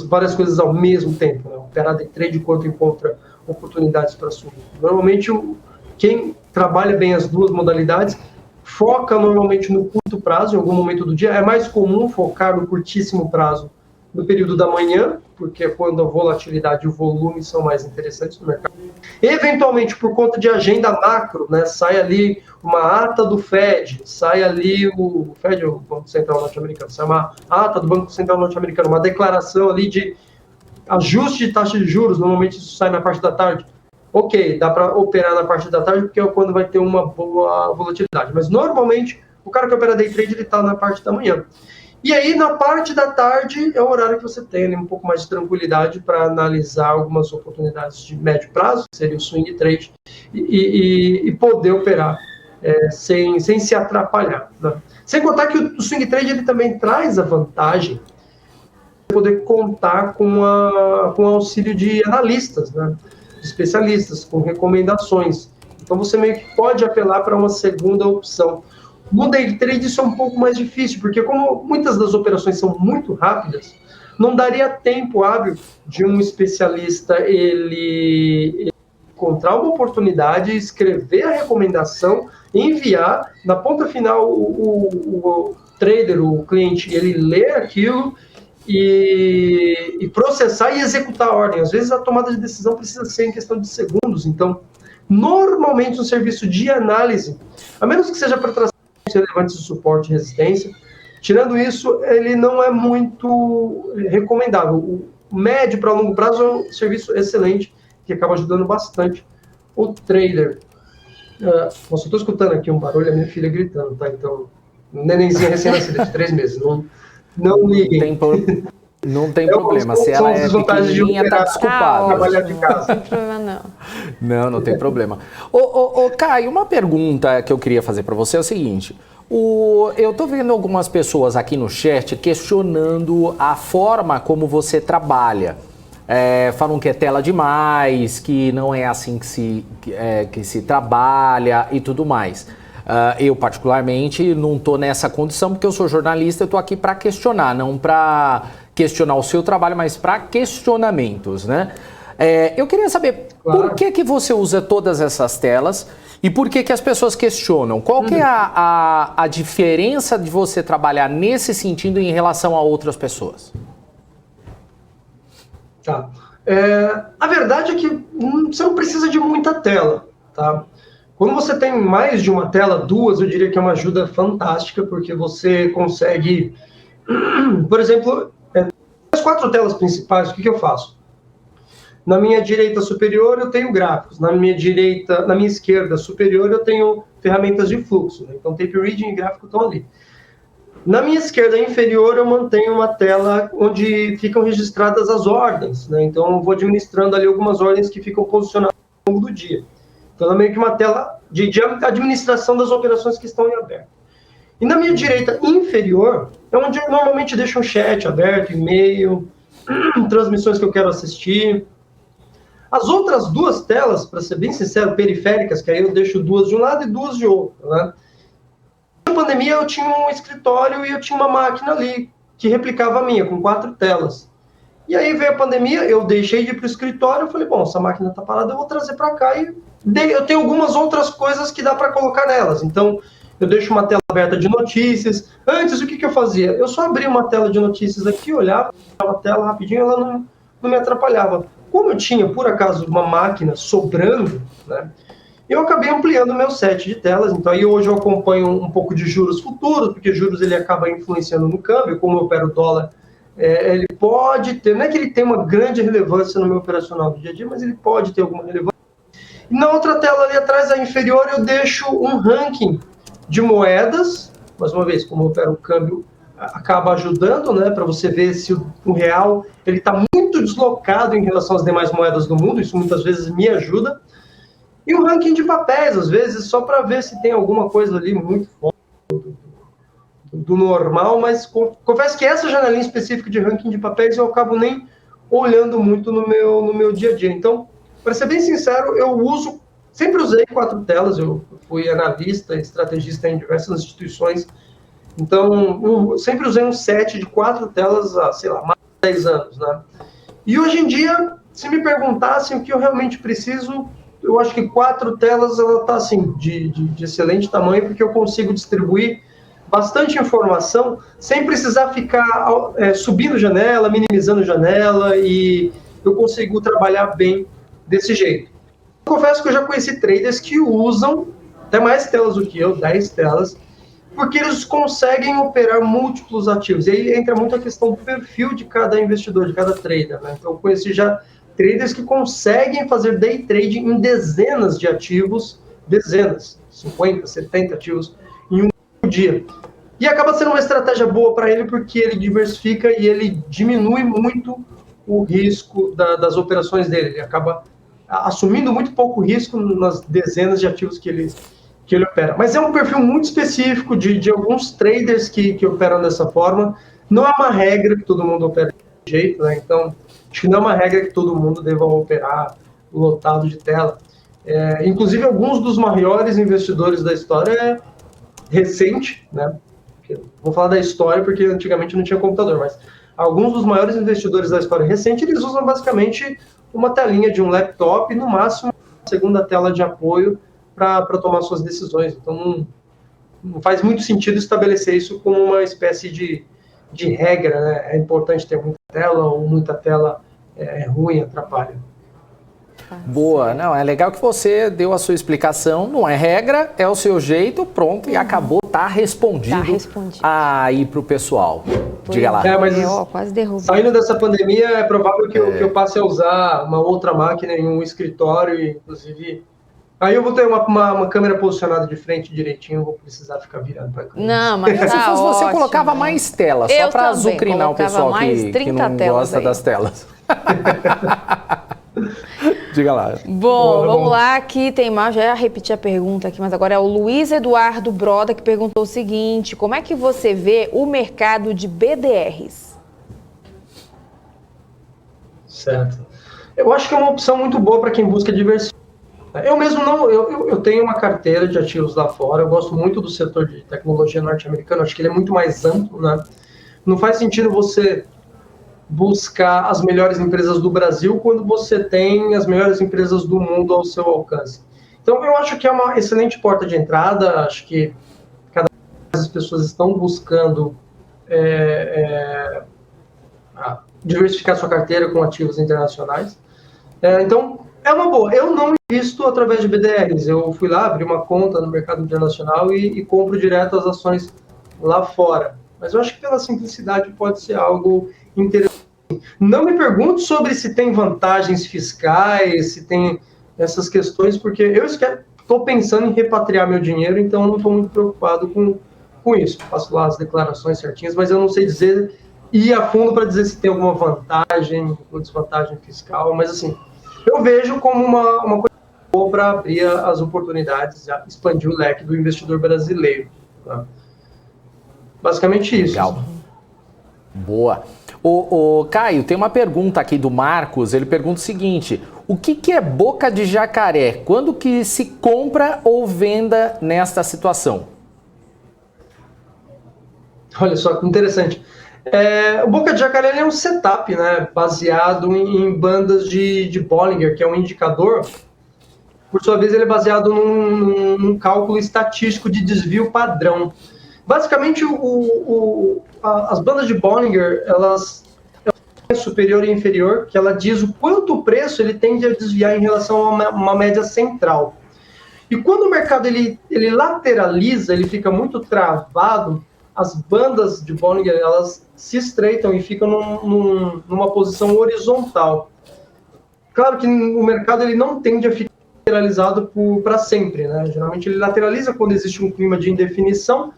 várias coisas ao mesmo tempo, né? Operar day trade enquanto encontra oportunidades para subir. Normalmente, quem trabalha bem as duas modalidades foca normalmente no curto prazo, em algum momento do dia. É mais comum focar no curtíssimo prazo no período da manhã, porque é quando a volatilidade e o volume são mais interessantes no mercado. Eventualmente, por conta de agenda macro, né, sai ali uma ata do Fed, sai ali o Fed, o Banco Central Norte-Americano, sai uma ata do Banco Central Norte-Americano, uma declaração ali de ajuste de taxa de juros, normalmente isso sai na parte da tarde. Ok, dá para operar na parte da tarde, porque é quando vai ter uma boa volatilidade. Mas, normalmente, o cara que opera day trade, ele está na parte da manhã. E aí, na parte da tarde, é o horário que você tem um pouco mais de tranquilidade para analisar algumas oportunidades de médio prazo, que seria o swing trade, e poder operar sem se atrapalhar, né? Sem contar que o swing trade ele também traz a vantagem de poder contar com o auxílio de analistas, né? De especialistas, com recomendações. Então, você meio que pode apelar para uma segunda opção. No day trade isso é um pouco mais difícil, porque como muitas das operações são muito rápidas, não daria tempo hábil de um especialista ele encontrar uma oportunidade, escrever a recomendação, enviar, na ponta final o trader, o cliente, ele lê aquilo e processar e executar a ordem. Às vezes a tomada de decisão precisa ser em questão de segundos. Então, normalmente um serviço de análise, a menos que seja para traçar relevantes de suporte e resistência, tirando isso, ele não é muito recomendável. O médio para longo prazo é um serviço excelente, que acaba ajudando bastante o trader. Nossa, eu estou escutando aqui um barulho, a minha filha gritando, tá? Então, nenenzinha recém-nascida de 3 meses, não liguem. Não tem problema. Se ela é pequenininha, tá desculpado. Trabalhar de casa. Não tem problema, não. Não tem problema. Ô, Caio, uma pergunta que eu queria fazer para você é o seguinte. Eu tô vendo algumas pessoas aqui no chat questionando a forma como você trabalha. Falam que é tela demais, que não é assim que se trabalha e tudo mais. Eu, particularmente, não estou nessa condição porque eu sou jornalista, eu estou aqui para questionar, não para questionar o seu trabalho, mas para questionamentos, né? Eu queria saber por que você usa todas essas telas e por que as pessoas questionam. Qual que é a diferença de você trabalhar nesse sentido em relação a outras pessoas? Tá. A verdade é que você não precisa de muita tela, tá? Quando você tem mais de uma tela, duas, eu diria que é uma ajuda fantástica, porque você consegue, por exemplo, as 4 telas principais, o que eu faço? Na minha direita superior eu tenho gráficos, na minha esquerda superior eu tenho ferramentas de fluxo, né? Então tape reading e gráfico estão ali. Na minha esquerda inferior eu mantenho uma tela onde ficam registradas as ordens, né? Então eu vou administrando ali algumas ordens que ficam posicionadas ao longo do dia. Então, é meio que uma tela de administração das operações que estão em aberto. E na minha direita inferior, é onde eu normalmente deixo um chat aberto, e-mail, transmissões que eu quero assistir. As outras 2 telas, para ser bem sincero, periféricas, que aí eu deixo 2 de um lado e 2 de outro, né? Na pandemia, eu tinha um escritório e eu tinha uma máquina ali, que replicava a minha, com 4 telas. E aí veio a pandemia, eu deixei de ir para o escritório, eu falei, bom, essa máquina está parada, eu vou trazer para cá e eu tenho algumas outras coisas que dá para colocar nelas. Então, eu deixo uma tela aberta de notícias. Antes, o que eu fazia? Eu só abria uma tela de notícias aqui, olhava a tela rapidinho, ela não me atrapalhava. Como eu tinha, por acaso, uma máquina sobrando, né, eu acabei ampliando o meu set de telas. Então, aí hoje eu acompanho um pouco de juros futuros, porque juros ele acaba influenciando no câmbio, como eu opero o dólar. Ele pode ter, não é que ele tem uma grande relevância no meu operacional do dia a dia, mas ele pode ter alguma relevância. E na outra tela ali atrás, a inferior, eu deixo um ranking de moedas, mais uma vez, como eu opero o câmbio, acaba ajudando, né, para você ver se o real ele está muito deslocado em relação às demais moedas do mundo, isso muitas vezes me ajuda. E um ranking de papéis, às vezes, só para ver se tem alguma coisa ali muito forte do normal, mas confesso que essa janelinha específica de ranking de papéis eu acabo nem olhando muito no meu dia a dia. Então, para ser bem sincero, eu sempre usei 4 telas, eu fui analista, estrategista em diversas instituições, então sempre usei um set de 4 telas há, sei lá, mais de 10 anos, né? E hoje em dia, se me perguntassem o que eu realmente preciso, eu acho que 4 telas, ela está assim, de excelente tamanho, porque eu consigo distribuir bastante informação sem precisar ficar subindo janela, minimizando janela, e eu consigo trabalhar bem desse jeito. Eu confesso que eu já conheci traders que usam até mais telas do que eu, 10 telas, porque eles conseguem operar múltiplos ativos. E aí entra muito a questão do perfil de cada investidor, de cada trader, né? Então eu conheci já traders que conseguem fazer day trade em dezenas de ativos, 50, 70 ativos em um dia. E acaba sendo uma estratégia boa para ele porque ele diversifica e ele diminui muito o risco das operações dele. Ele acaba assumindo muito pouco risco nas dezenas de ativos que ele opera. Mas é um perfil muito específico de alguns traders que operam dessa forma. Não é uma regra que todo mundo opera desse jeito, né? Então, acho que não é uma regra que todo mundo deva operar lotado de tela. Inclusive, alguns dos maiores investidores da história recente, né? Vou falar da história porque antigamente não tinha computador, mas alguns dos maiores investidores da história recente, eles usam basicamente uma telinha de um laptop e no máximo uma segunda tela de apoio para tomar suas decisões. Então não faz muito sentido estabelecer isso como uma espécie de regra, né? É importante ter muita tela ou muita tela é ruim, atrapalha. Boa, não, é legal que você deu a sua explicação, não é regra, é o seu jeito, pronto, e acabou, tá respondido aí pro pessoal. Diga lá. Mas quase derrubou. Saindo dessa pandemia, é provável que eu passe a usar uma outra máquina em um escritório, e inclusive Aí eu vou ter uma câmera posicionada de frente direitinho, vou precisar ficar virado para cá. Não, mas Se tá fosse você, eu ótimo. colocava mais telas, só Eu para também azucrinar o colocava pessoal mais que 30 não telas gosta aí. das telas. Diga lá. Bom, vamos lá, aqui tem mais, já ia repetir a pergunta aqui, mas agora é o Luiz Eduardo Broda que perguntou o seguinte: como é que você vê o mercado de BDRs? Certo. Eu acho que é uma opção muito boa para quem busca diversificação. Eu mesmo não, eu tenho uma carteira de ativos lá fora, eu gosto muito do setor de tecnologia norte-americano, acho que ele é muito mais amplo, né? Não faz sentido você buscar as melhores empresas do Brasil quando você tem as melhores empresas do mundo ao seu alcance. Então, eu acho que é uma excelente porta de entrada, acho que cada vez as pessoas estão buscando diversificar sua carteira com ativos internacionais. Então, é uma boa. Eu não invisto através de BDRs. Eu fui lá, abri uma conta no mercado internacional e compro direto as ações lá fora. Mas eu acho que pela simplicidade pode ser algo interessante. Não me pergunte sobre se tem vantagens fiscais, se tem essas questões, porque eu estou pensando em repatriar meu dinheiro, então não estou muito preocupado com isso. Faço lá as declarações certinhas, mas eu não sei dizer, ir a fundo para dizer se tem alguma vantagem ou desvantagem fiscal, mas assim, eu vejo como uma coisa boa para abrir as oportunidades, expandir o leque do investidor brasileiro. Tá? Basicamente isso. Legal. Boa. O Caio, tem uma pergunta aqui do Marcos, ele pergunta o seguinte: o que é boca de jacaré? Quando que se compra ou venda nesta situação? Olha só que interessante. O Boca de Jacaré é um setup, né, baseado em bandas de Bollinger, que é um indicador. Por sua vez, ele é baseado num cálculo estatístico de desvio padrão. Basicamente, as bandas de Bollinger, elas superior e inferior, que ela diz o quanto o preço ele tende a desviar em relação a uma média central. E quando o mercado ele lateraliza, ele fica muito travado, as bandas de Bollinger elas se estreitam e ficam numa posição horizontal. Claro que o mercado ele não tende a ficar lateralizado para sempre, né? Geralmente ele lateraliza quando existe um clima de indefinição,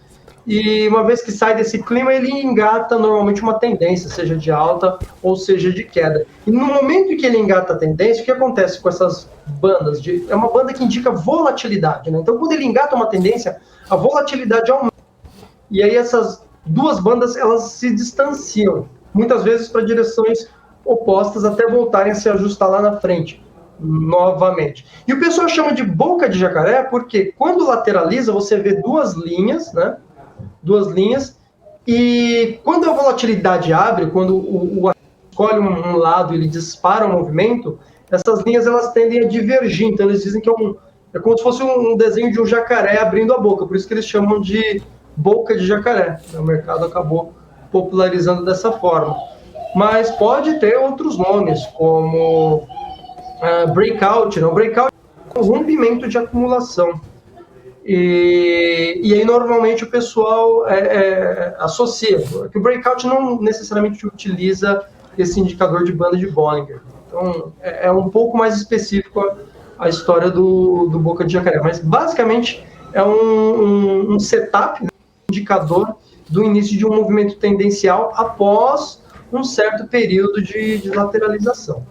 e uma vez que sai desse clima, ele engata normalmente uma tendência, seja de alta ou seja de queda. E no momento em que ele engata a tendência, o que acontece com essas bandas? É uma banda que indica volatilidade, né? Então, quando ele engata uma tendência, a volatilidade aumenta. E aí essas duas bandas, elas se distanciam, muitas vezes para direções opostas, até voltarem a se ajustar lá na frente, novamente. E o pessoal chama de boca de jacaré, porque quando lateraliza, você vê duas linhas, né? Duas linhas, e quando a volatilidade abre, quando o escolhe um lado e ele dispara o movimento, essas linhas elas tendem a divergir, então eles dizem que é como se fosse um desenho de um jacaré abrindo a boca, por isso que eles chamam de boca de jacaré. O mercado acabou popularizando dessa forma. Mas pode ter outros nomes, como breakout, não? Breakout é um rompimento de acumulação. E aí, normalmente, o pessoal associa. Que o breakout não necessariamente utiliza esse indicador de banda de Bollinger. Então, é um pouco mais específico a história do boca de jacaré. Mas, basicamente, é um setup, né, um indicador do início de um movimento tendencial após um certo período de lateralização.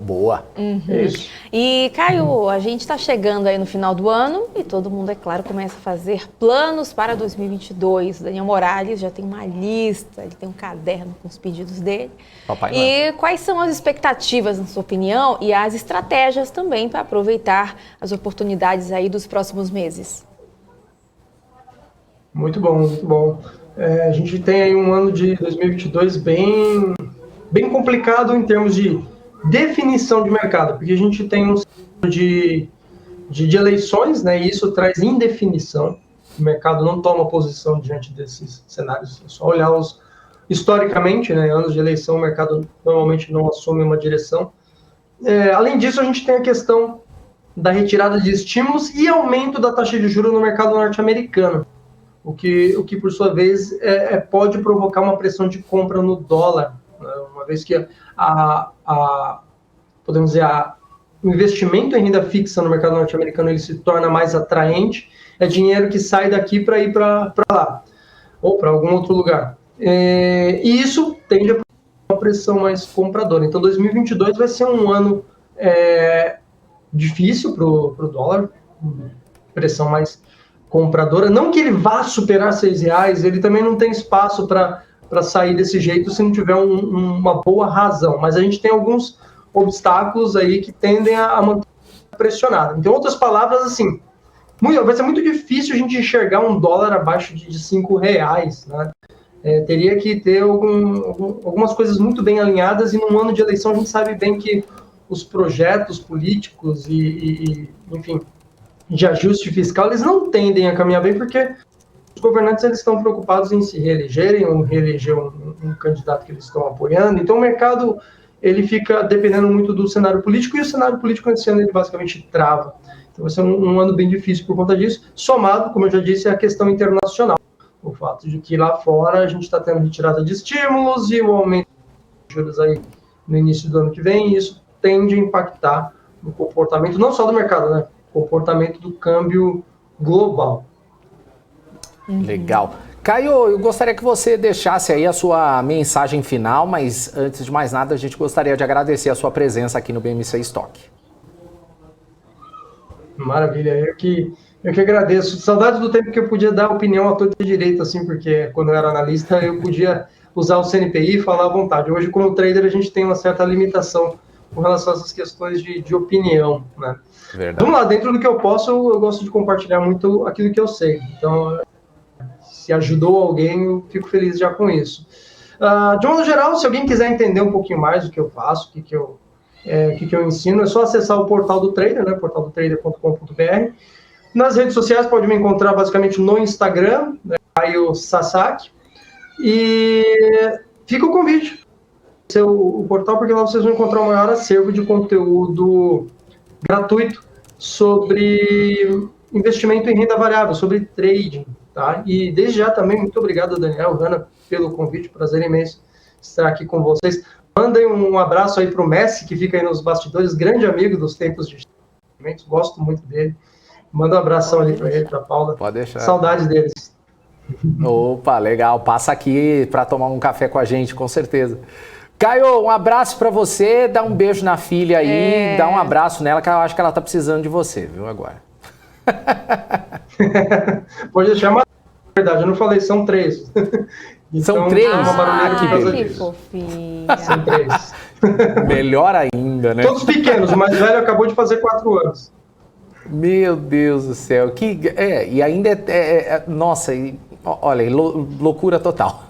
Boa. Uhum. É isso. E, Caio, a gente está chegando aí no final do ano e todo mundo, é claro, começa a fazer planos para 2022. Daniel Morales já tem uma lista, ele tem um caderno com os pedidos dele. Papai E quais são as expectativas, na sua opinião, e as estratégias também para aproveitar as oportunidades aí dos próximos meses? Muito bom, muito bom. A gente tem aí um ano de 2022 bem complicado em termos de definição de mercado, porque a gente tem um ciclo de eleições, né, e isso traz indefinição. O mercado não toma posição diante desses cenários. É só olhar historicamente, né, anos de eleição, o mercado normalmente não assume uma direção. Além disso, a gente tem a questão da retirada de estímulos e aumento da taxa de juros no mercado norte-americano, o que por sua vez pode provocar uma pressão de compra no dólar, né, uma vez que podemos dizer, investimento em renda fixa no mercado norte-americano ele se torna mais atraente, é dinheiro que sai daqui para ir para lá, ou para algum outro lugar. E isso tende a uma pressão mais compradora. Então, 2022 vai ser um ano difícil para o dólar, pressão mais compradora. Não que ele vá superar R$6, ele também não tem espaço para sair desse jeito se não tiver uma boa razão. Mas a gente tem alguns obstáculos aí que tendem a manter pressionado. Então, em outras palavras, assim, vai ser muito difícil a gente enxergar um dólar abaixo de R$5, né? Teria que ter algumas coisas muito bem alinhadas, e num ano de eleição a gente sabe bem que os projetos políticos enfim, de ajuste fiscal, eles não tendem a caminhar bem, porque os governantes eles estão preocupados em se reelegerem ou reeleger um candidato que eles estão apoiando. Então o mercado ele fica dependendo muito do cenário político, e o cenário político esse ano ele basicamente trava. Então vai ser um ano bem difícil por conta disso, somado, como eu já disse, a questão internacional. O fato de que lá fora a gente está tendo retirada de estímulos e o aumento de juros aí no início do ano que vem, e isso tende a impactar no comportamento, não só do mercado, né? Comportamento do câmbio global. Legal. Caio, eu gostaria que você deixasse aí a sua mensagem final, mas antes de mais nada, a gente gostaria de agradecer a sua presença aqui no BMC Stock. Maravilha, eu que agradeço. Saudades do tempo que eu podia dar opinião à torta direita, assim, porque quando eu era analista eu podia usar o CNPI e falar à vontade. Hoje, como trader, a gente tem uma certa limitação com relação a essas questões de opinião, né? Verdade. Vamos lá, dentro do que eu posso, eu gosto de compartilhar muito aquilo que eu sei. Então, se ajudou alguém, eu fico feliz já com isso. De modo geral, se alguém quiser entender um pouquinho mais do que eu faço, o que eu ensino, é só acessar o portal do Trader, né, portaldotrader.com.br. Nas redes sociais, pode me encontrar basicamente no Instagram, né, Caio Sasaki. E fica o convite. O portal, porque lá vocês vão encontrar o maior acervo de conteúdo gratuito sobre investimento em renda variável, sobre trading, tá? E desde já também, muito obrigado, Daniel, Hanna, pelo convite, prazer imenso estar aqui com vocês. Mandem um abraço aí para o Messi, que fica aí nos bastidores, grande amigo dos tempos de investimentos, gosto muito dele. Manda um abração ali para ele, para a Paula. Pode deixar. Saudades deles. Opa, legal. Passa aqui para tomar um café com a gente, com certeza. Caio, um abraço para você, dá um beijo na filha aí, dá um abraço nela, que eu acho que ela tá precisando de você, viu, agora. Pode deixar, mas na verdade, eu não falei, são 3. Então, são 3? Que fofinha. São 3. Melhor ainda, né? Todos pequenos, o mais velho acabou de fazer 4 anos. Meu Deus do céu, e ainda nossa, olha, loucura total.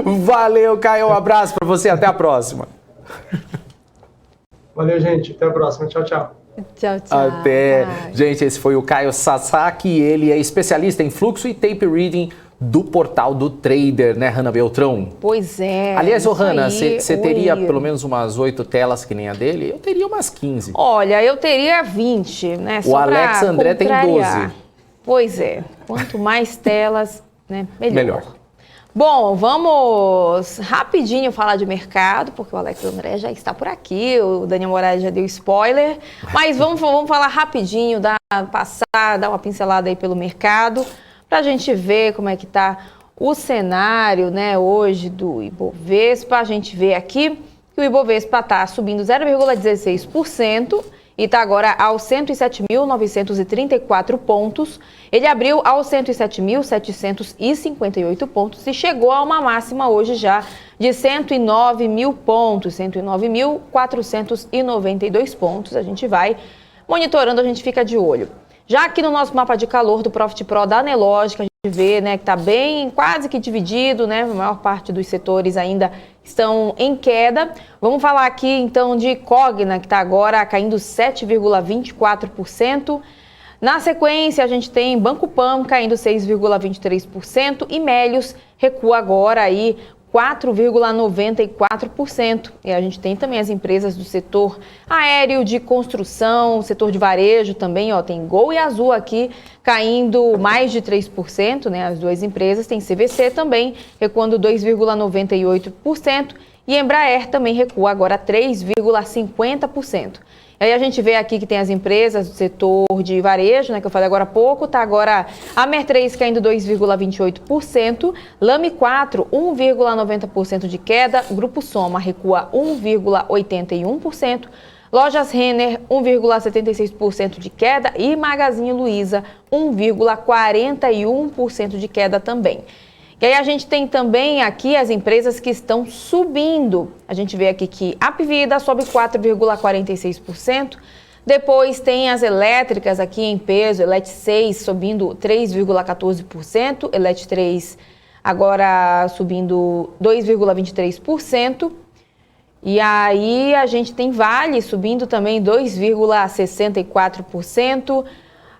Valeu, Caio, um abraço para você, até a próxima. Valeu, gente, até a próxima, tchau, tchau. Tchau, tchau. Até. Gente, esse foi o Caio Sasaki, ele é especialista em fluxo e tape reading do portal do Trader, né, Hanna Beltrão? Pois é. Aliás, Hanna, você teria pelo menos umas 8 telas que nem a dele? Eu teria umas 15. Olha, eu teria 20, né? O Alex André tem 12. Pois é. Quanto mais telas, né, melhor. Melhor. Bom, vamos rapidinho falar de mercado, porque o Alex André já está por aqui, o Daniel Moraes já deu spoiler, mas vamos falar rapidinho, dar uma pincelada aí pelo mercado, para a gente ver como é que está o cenário, né, hoje do Ibovespa. A gente vê aqui que o Ibovespa está subindo 0,16%, e está agora aos 107.934 pontos. Ele abriu aos 107.758 pontos e chegou a uma máxima hoje já de 109 mil pontos, 109.492 pontos. A gente vai monitorando, a gente fica de olho. Já aqui no nosso mapa de calor do Profit Pro da Nelogica, a gente vê, né, que está bem, quase que dividido, né? A maior parte dos setores ainda estão em queda. Vamos falar aqui então de Cogna, que está agora caindo 7,24%. Na sequência, a gente tem Banco Pan caindo 6,23% e Melius recua agora aí 4,94%. E a gente tem também as empresas do setor aéreo, de construção, setor de varejo também, ó, tem Gol e Azul aqui caindo mais de 3%, né? As duas empresas, tem CVC também recuando 2,98% e Embraer também recua agora 3,50%. E aí a gente vê aqui que tem as empresas do setor de varejo, né, que eu falei agora há pouco, tá agora a Mer3 caindo 2,28%, Lame 4, 1,90% de queda, Grupo Soma recua 1,81%, Lojas Renner, 1,76% de queda e Magazine Luiza, 1,41% de queda também. E aí a gente tem também aqui as empresas que estão subindo. A gente vê aqui que a Apvida sobe 4,46%. Depois tem as elétricas aqui em peso, Elet 6 subindo 3,14%, Elet 3 agora subindo 2,23%. E aí a gente tem Vale subindo também 2,64%.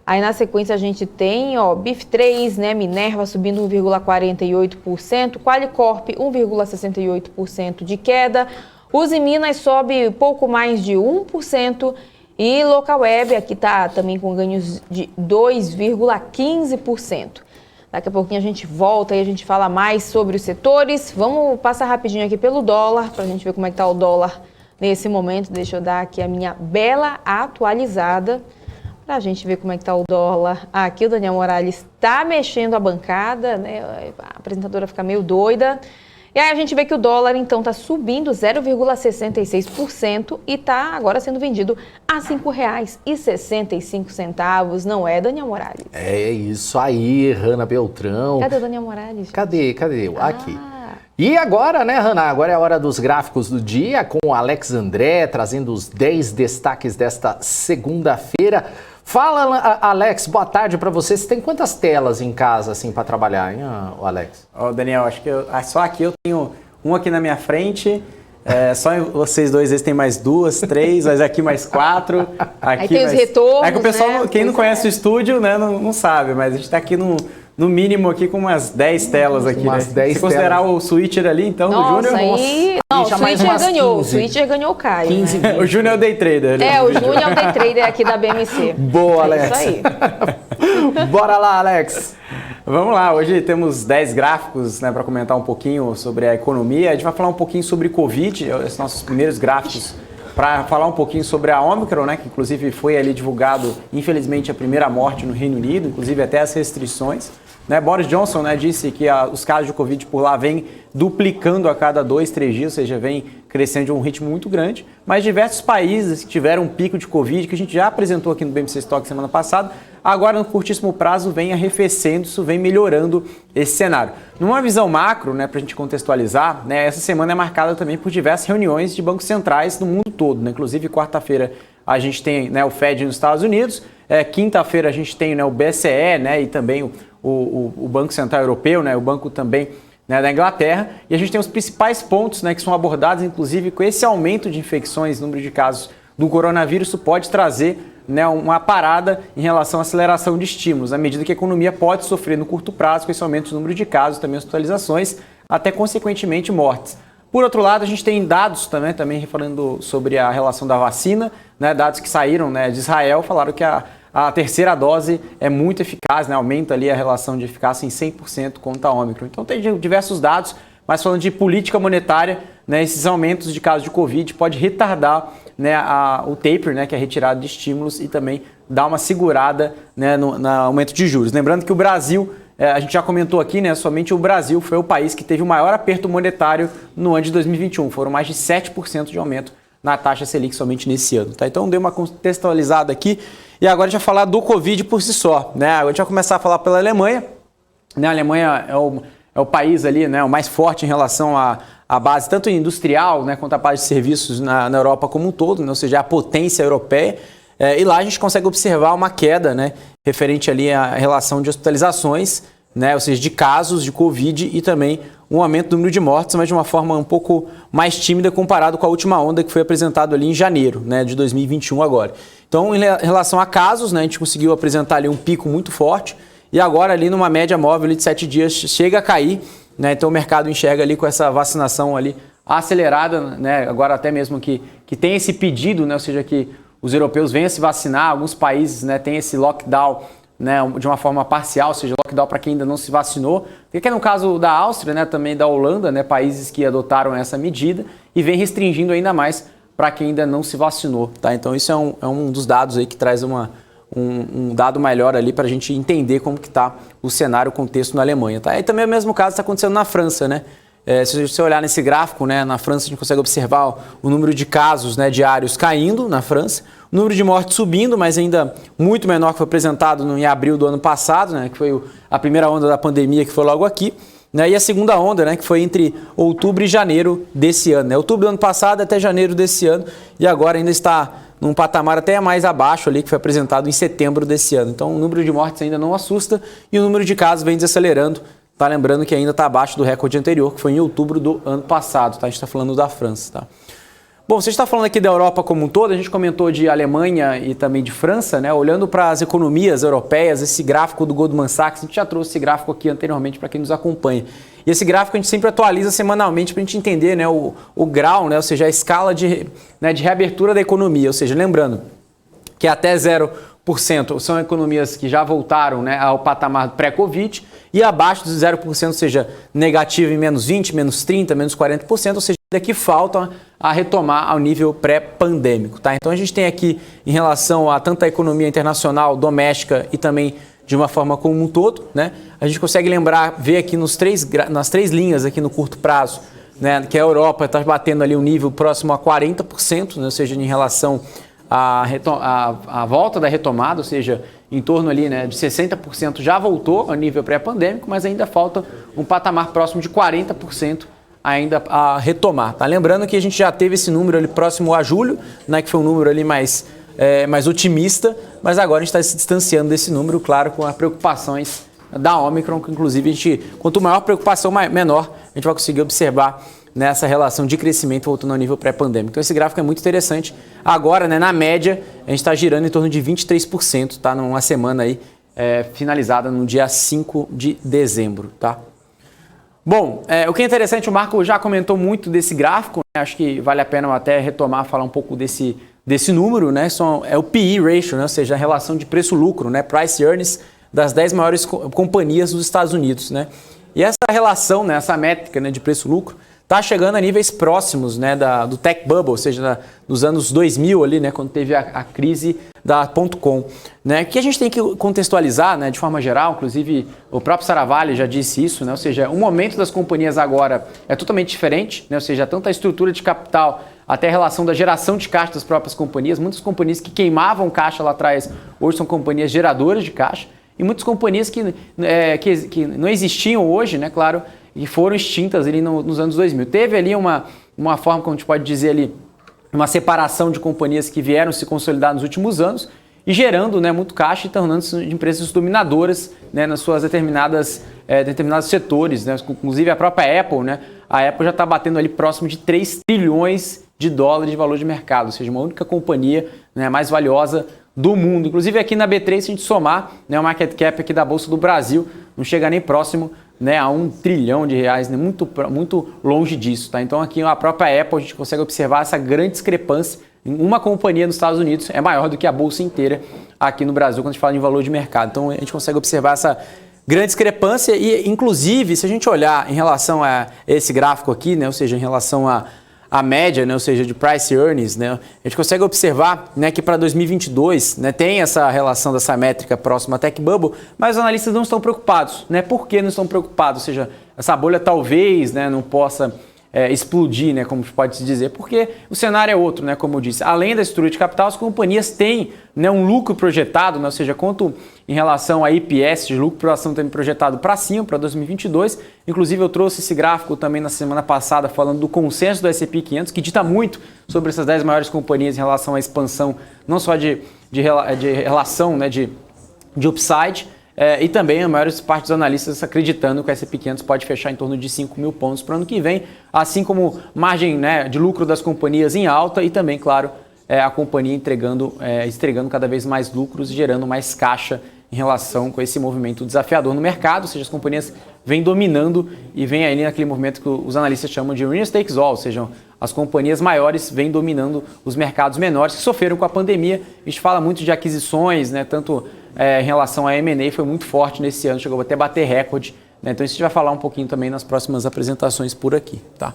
Aí na sequência a gente tem, BIF3, né, Minerva subindo 1,48%, Qualicorp 1,68% de queda, Uzi Minas sobe pouco mais de 1% e Localweb aqui está também com ganhos de 2,15%. Daqui a pouquinho a gente volta e a gente fala mais sobre os setores. Vamos passar rapidinho aqui pelo dólar para a gente ver como é que está o dólar nesse momento. Deixa eu dar aqui a minha bela atualizada para a gente ver como é que está o dólar. Aqui o Daniel Morales está mexendo a bancada, né? A apresentadora fica meio doida. E aí a gente vê que o dólar, então, está subindo 0,66% e está agora sendo vendido a R$ 5,65, não é, Daniel Morales? É isso aí, Hanna Beltrão. Cadê o Daniel Morales? Cadê? Aqui. E agora, né, Hanna? Agora é a hora dos gráficos do dia, com o Alex André, trazendo os 10 destaques desta segunda-feira. Fala, Alex, boa tarde para você. Você tem quantas telas em casa, assim, para trabalhar, hein, Alex? Daniel, acho que só aqui eu tenho um aqui na minha frente. Só vocês dois, eles têm mais 2, 3, mas aqui mais 4. Aqui aí tem os retornos, que o pessoal, né? Quem não conhece o estúdio, né, não sabe, mas a gente está aqui no mínimo aqui com umas 10 telas aqui, umas né? 10 Se considerar telas. o switcher ali, então, do Júnior... Não, o switcher ganhou. 15. O switcher ganhou o Caio. 15, né? O Júnior é o day trader. O Júnior é o day trader aqui da BMC. Boa, Alex. Isso aí. Bora lá, Alex. Vamos lá, hoje temos 10 gráficos, né, para comentar um pouquinho sobre a economia. A gente vai falar um pouquinho sobre Covid, esses nossos primeiros gráficos, para falar um pouquinho sobre a Omicron, né, que inclusive foi ali divulgado, infelizmente, a primeira morte no Reino Unido, inclusive até as restrições. Né, Boris Johnson, né, disse que os casos de Covid por lá vêm duplicando a cada 2, 3 dias, ou seja, vem crescendo de um ritmo muito grande, mas diversos países que tiveram um pico de Covid, que a gente já apresentou aqui no BMC Stock semana passada, agora no curtíssimo prazo vem arrefecendo, isso vem melhorando esse cenário. Numa visão macro, né, para a gente contextualizar, né, essa semana é marcada também por diversas reuniões de bancos centrais no mundo todo, né, inclusive quarta-feira a gente tem, né, o Fed nos Estados Unidos, quinta-feira a gente tem, né, o BCE, né, e também o Banco Central Europeu, né, o banco também, né, da Inglaterra, e a gente tem os principais pontos, né, que são abordados, inclusive com esse aumento de infecções, número de casos do coronavírus, isso pode trazer, né, uma parada em relação à aceleração de estímulos, à medida que a economia pode sofrer no curto prazo com esse aumento do número de casos, também hospitalizações, até consequentemente mortes. Por outro lado, a gente tem dados também falando sobre a relação da vacina, né, dados que saíram, né, de Israel, falaram que a terceira dose é muito eficaz, né, aumenta ali a relação de eficácia em 100% contra a Omicron. Então tem diversos dados, mas falando de política monetária, né, esses aumentos de casos de Covid pode retardar, né, o taper, né, que é a retirada de estímulos, e também dar uma segurada, né, no aumento de juros. Lembrando que o Brasil, a gente já comentou aqui, né, somente o Brasil foi o país que teve o maior aperto monetário no ano de 2021. Foram mais de 7% de aumento na taxa Selic somente nesse ano. Tá? Então dei uma contextualizada aqui e agora a gente vai falar do Covid por si só. Né? Agora a gente vai começar a falar pela Alemanha. Né? A Alemanha é o país ali, né, o mais forte em relação à base tanto industrial, né, quanto à base de serviços na Europa como um todo, né? Ou seja, a potência europeia. E lá a gente consegue observar uma queda, né, referente ali à relação de hospitalizações, né, ou seja, de casos de Covid, e também um aumento do número de mortes, mas de uma forma um pouco mais tímida comparado com a última onda que foi apresentado ali em janeiro, né, de 2021 agora. Então, em relação a casos, né, a gente conseguiu apresentar ali um pico muito forte, e agora ali numa média móvel ali de 7 dias chega a cair, né, então o mercado enxerga ali com essa vacinação ali acelerada, né, agora até mesmo que tem esse pedido, né, ou seja, que os europeus venham se vacinar, alguns países, né, têm esse lockdown, né, de uma forma parcial, ou seja, lockdown para quem ainda não se vacinou. Que é no caso da Áustria, né, também da Holanda, né, países que adotaram essa medida e vem restringindo ainda mais para quem ainda não se vacinou, tá? Então isso é um dos dados aí que traz um dado melhor ali para a gente entender como que está o cenário, o contexto na Alemanha, tá? E também o mesmo caso está acontecendo na França, né? Se você olhar nesse gráfico, né, na França a gente consegue observar o número de casos, né, diários caindo na França, o número de mortes subindo, mas ainda muito menor que foi apresentado em abril do ano passado, né, que foi a primeira onda da pandemia, que foi logo aqui, né, e a segunda onda, né, que foi entre outubro e janeiro desse ano. Né, outubro do ano passado até janeiro desse ano, e agora ainda está num patamar até mais abaixo ali, que foi apresentado em setembro desse ano. Então o número de mortes ainda não assusta e o número de casos vem desacelerando. Tá, lembrando que ainda está abaixo do recorde anterior, que foi em outubro do ano passado, tá? A gente está falando da França, tá? Bom, você está falando aqui da Europa como um todo, a gente comentou de Alemanha e também de França, né? Olhando para as economias europeias, esse gráfico do Goldman Sachs, a gente já trouxe esse gráfico aqui anteriormente para quem nos acompanha. E esse gráfico a gente sempre atualiza semanalmente para a gente entender, né, o grau, né, ou seja, a escala de reabertura da economia. Ou seja, lembrando que até 0% são economias que já voltaram, né, ao patamar pré-Covid, e abaixo dos 0%, ou seja, negativo em menos 20%, menos 30%, menos 40%, ou seja, ainda que faltam a retomar ao nível pré-pandêmico. Tá? Então a gente tem aqui, em relação a tanto a economia internacional, doméstica e também de uma forma como um todo, né, a gente consegue lembrar, ver aqui nas três linhas aqui no curto prazo, né, que a Europa está batendo ali um nível próximo a 40%, né, ou seja, em relação a volta da retomada, ou seja, em torno ali, né, de 60% já voltou ao nível pré-pandêmico, mas ainda falta um patamar próximo de 40% ainda a retomar. Tá? Lembrando que a gente já teve esse número ali próximo a julho, né, que foi um número ali mais otimista, mas agora a gente está se distanciando desse número, claro, com as preocupações da Omicron, que inclusive quanto maior a preocupação, menor a gente vai conseguir observar nessa relação de crescimento voltando ao nível pré-pandêmico. Então esse gráfico é muito interessante. Agora, né, na média, a gente está girando em torno de 23%, tá? Numa semana aí finalizada no dia 5 de dezembro, tá? Bom, o que é interessante, o Marco já comentou muito desse gráfico, né? Acho que vale a pena até retomar, falar um pouco desse número, né? É o PE ratio, né? Ou seja, a relação de preço-lucro, né? Price Earnings das 10 maiores companhias dos Estados Unidos, né? E essa relação, né, essa métrica, né, de preço-lucro, está chegando a níveis próximos, né, do tech bubble, ou seja, dos anos 2000 ali, né, quando teve a crise da .com, né, que a gente tem que contextualizar, né, de forma geral, inclusive o próprio Saravalli já disse isso, né, ou seja, o momento das companhias agora é totalmente diferente, né, ou seja, tanto a estrutura de capital até a relação da geração de caixa das próprias companhias, muitas companhias que queimavam caixa lá atrás, hoje são companhias geradoras de caixa, e muitas companhias que não existiam hoje, né, claro, e foram extintas ali nos anos 2000. Teve ali uma forma, como a gente pode dizer ali, uma separação de companhias que vieram se consolidar nos últimos anos e gerando, né, muito caixa e tornando-se empresas dominadoras, né, nas suas determinados setores, né, inclusive a própria Apple, né, a Apple já está batendo ali próximo de 3 trilhões de dólares de valor de mercado, ou seja, uma única companhia, né, mais valiosa do mundo. Inclusive aqui na B3, se a gente somar, né, o market cap aqui da Bolsa do Brasil não chega nem próximo, né, a R$1 trilhão, né, muito longe disso. Tá? Então aqui a própria Apple a gente consegue observar essa grande discrepância. Uma companhia nos Estados Unidos é maior do que a Bolsa inteira aqui no Brasil quando a gente fala de valor de mercado. Então a gente consegue observar essa grande discrepância e inclusive se a gente olhar em relação a esse gráfico aqui, né, ou seja, em relação a média, né, ou seja, de price earnings, né, a gente consegue observar, né, que para 2022, né, tem essa relação dessa métrica próxima à tech bubble, mas os analistas não estão preocupados. Né? Por que não estão preocupados? Ou seja, essa bolha talvez, né, não possa explodir, né, como pode se dizer, porque o cenário é outro, né, como eu disse. Além da estrutura de capital, as companhias têm, né, um lucro projetado, né, ou seja, quanto em relação a EPS, de lucro por ação também projetado para cima, para 2022. Inclusive, eu trouxe esse gráfico também na semana passada, falando do consenso do S&P 500, que dita muito sobre essas 10 maiores companhias em relação à expansão, não só de relação, né, de upside, e também a maior parte dos analistas acreditando que o S&P 500 pode fechar em torno de 5 mil pontos para o ano que vem, assim como margem, né, de lucro das companhias em alta e também, claro, a companhia entregando cada vez mais lucros e gerando mais caixa em relação com esse movimento desafiador no mercado, ou seja, as companhias vêm dominando e vêm aí naquele movimento que os analistas chamam de winner takes all, ou seja, as companhias maiores vêm dominando os mercados menores que sofreram com a pandemia. A gente fala muito de aquisições, né, tanto em relação a M&A, foi muito forte nesse ano, chegou até a bater recorde, né, então isso a gente vai falar um pouquinho também nas próximas apresentações por aqui, tá?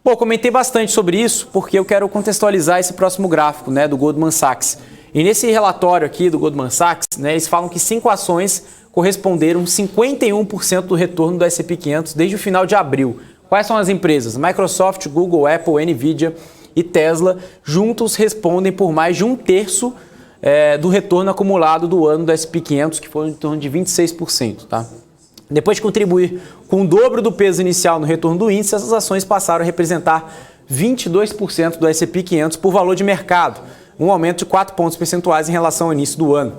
Bom, comentei bastante sobre isso porque eu quero contextualizar esse próximo gráfico, né, do Goldman Sachs. E nesse relatório aqui do Goldman Sachs, né, eles falam que 5 ações corresponderam 51% do retorno do S&P 500 desde o final de abril. Quais são as empresas? Microsoft, Google, Apple, Nvidia e Tesla juntos respondem por mais de 1/3 do retorno acumulado do ano do S&P 500, que foi em torno de 26%. Tá? Depois de contribuir com o dobro do peso inicial no retorno do índice, essas ações passaram a representar 22% do S&P 500 por valor de mercado, um aumento de 4 pontos percentuais em relação ao início do ano.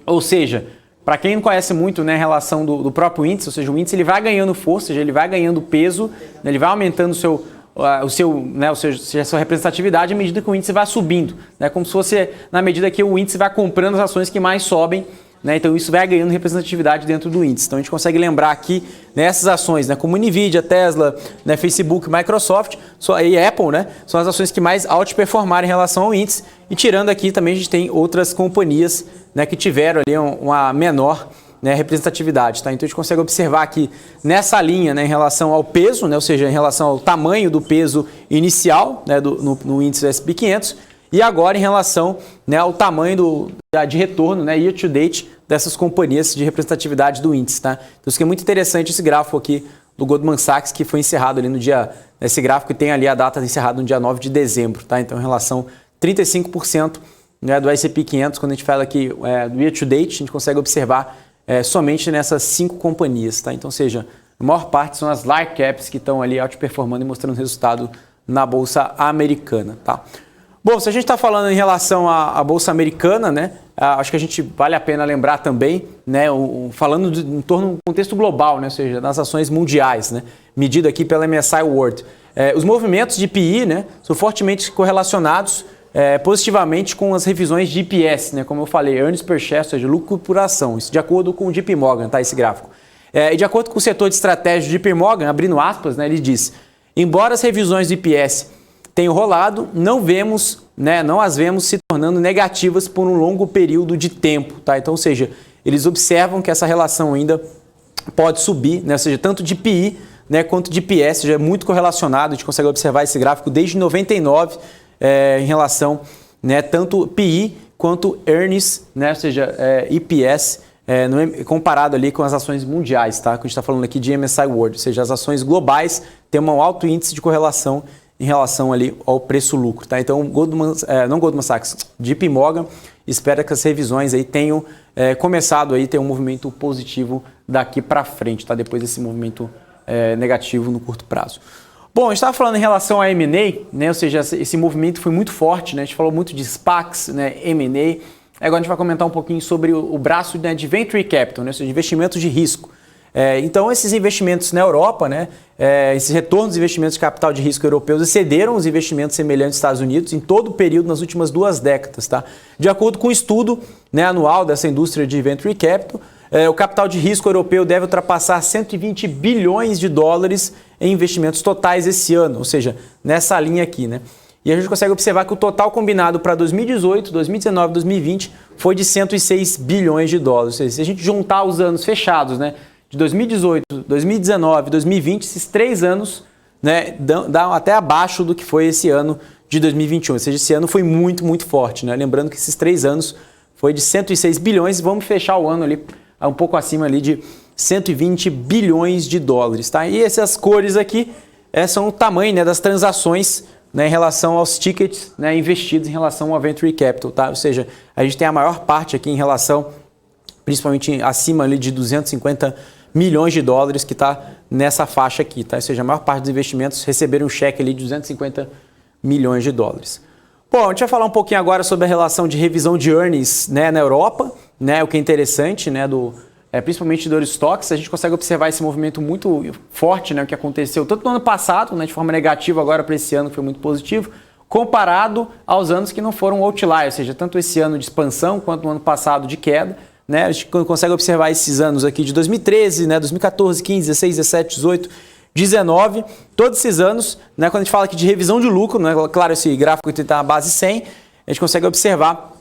Ou seja, para quem não conhece muito, né, a relação do próprio índice, ou seja, o índice ele vai ganhando força, ou seja, ele vai ganhando peso, né, ele vai aumentando a sua representatividade à medida que o índice vai subindo. Né, como se fosse na medida que o índice vai comprando as ações que mais sobem, né, então isso vai ganhando representatividade dentro do índice. Então a gente consegue lembrar aqui nessas ações, né, como Nvidia, Tesla, né, Facebook, Microsoft e Apple, né, são as ações que mais outperformaram em relação ao índice. E tirando aqui também a gente tem outras companhias, né, que tiveram ali uma menor, né, representatividade. Tá? Então a gente consegue observar aqui nessa linha, né, em relação ao peso, né, ou seja, em relação ao tamanho do peso inicial, né, no índice do S&P 500, e agora em relação, né, ao tamanho de retorno, né, year to date dessas companhias de representatividade do índice. Tá? Então isso que é muito interessante esse gráfico aqui do Goldman Sachs, que foi encerrado ali no dia, esse gráfico tem ali a data encerrada no dia 9 de dezembro. Tá? Então em relação a 35%, né, do S&P 500, quando a gente fala aqui do year to date, a gente consegue observar somente nessas 5 companhias. Tá? Então, ou seja, a maior parte são as large caps que estão ali outperformando e mostrando resultado na Bolsa Americana. Tá? Bom, se a gente está falando em relação à Bolsa Americana, né, acho que a gente vale a pena lembrar também, né, falando em torno do contexto global, né, ou seja, das ações mundiais, né, medido aqui pela MSCI World. Os movimentos de PE, né, são fortemente correlacionados positivamente com as revisões de EPS, né, como eu falei, earnings per share, ou seja, lucro por ação, isso de acordo com o JP Morgan, tá, esse gráfico. E de acordo com o setor de estratégia do JP Morgan, abrindo aspas, né, ele diz, embora as revisões de EPS tenham rolado, não as vemos se tornando negativas por um longo período de tempo. Tá? Então, ou seja, eles observam que essa relação ainda pode subir, né? Ou seja, tanto de PI, né, quanto de PS, já é muito correlacionado, a gente consegue observar esse gráfico desde 99 em relação, né, tanto PI quanto earnings, né, ou seja, EPS, comparado ali com as ações mundiais, tá? Que a gente está falando aqui de MSCI World, ou seja, as ações globais têm um alto índice de correlação em relação ali ao preço-lucro. Tá? Então, não Goldman Sachs, JP Morgan espera que as revisões aí tenham começado a ter um movimento positivo daqui para frente, tá? Depois desse movimento negativo no curto prazo. Bom, a gente estava falando em relação a M&A, né? Ou seja, esse movimento foi muito forte, né? A gente falou muito de SPACs, né? M&A. Agora a gente vai comentar um pouquinho sobre o braço, né, de Venture Capital, né? Ou seja, investimentos de risco. Então, esses investimentos na Europa, né, esses retornos dos investimentos de capital de risco europeus excederam os investimentos semelhantes dos Estados Unidos em todo o período nas últimas 2 décadas. Tá? De acordo com o estudo, né, anual dessa indústria de Venture Capital, o capital de risco europeu deve ultrapassar 120 bilhões de dólares em investimentos totais esse ano, ou seja, nessa linha aqui. Né? E a gente consegue observar que o total combinado para 2018, 2019 e 2020 foi de 106 bilhões de dólares. Ou seja, se a gente juntar os anos fechados, né, de 2018, 2019 e 2020, esses 3 anos, né, dão até abaixo do que foi esse ano de 2021. Ou seja, esse ano foi muito, muito forte. Né? Lembrando que esses 3 anos foi de 106 bilhões e vamos fechar o ano ali um pouco acima ali de 120 bilhões de dólares. Tá? E essas cores aqui são o tamanho, né, das transações, né, em relação aos tickets, né, investidos em relação ao Venture Capital. Tá? Ou seja, a gente tem a maior parte aqui em relação, principalmente acima ali de 250 milhões de dólares, que está nessa faixa aqui, tá? Ou seja, a maior parte dos investimentos receberam um cheque ali de 250 milhões de dólares. Bom, a gente vai falar um pouquinho agora sobre a relação de revisão de earnings, né, na Europa, né, o que é interessante, né, principalmente do Eurostoxx. A gente consegue observar esse movimento muito forte, né, que aconteceu tanto no ano passado, né, de forma negativa, agora para esse ano foi muito positivo, comparado aos anos que não foram outlier, ou seja, tanto esse ano de expansão quanto no ano passado de queda. Né, a gente consegue observar esses anos aqui de 2013, né, 2014, 15, 16, 17, 18, 19, todos esses anos, né, quando a gente fala aqui de revisão de lucro, né, claro, esse gráfico que está na base 100, a gente consegue observar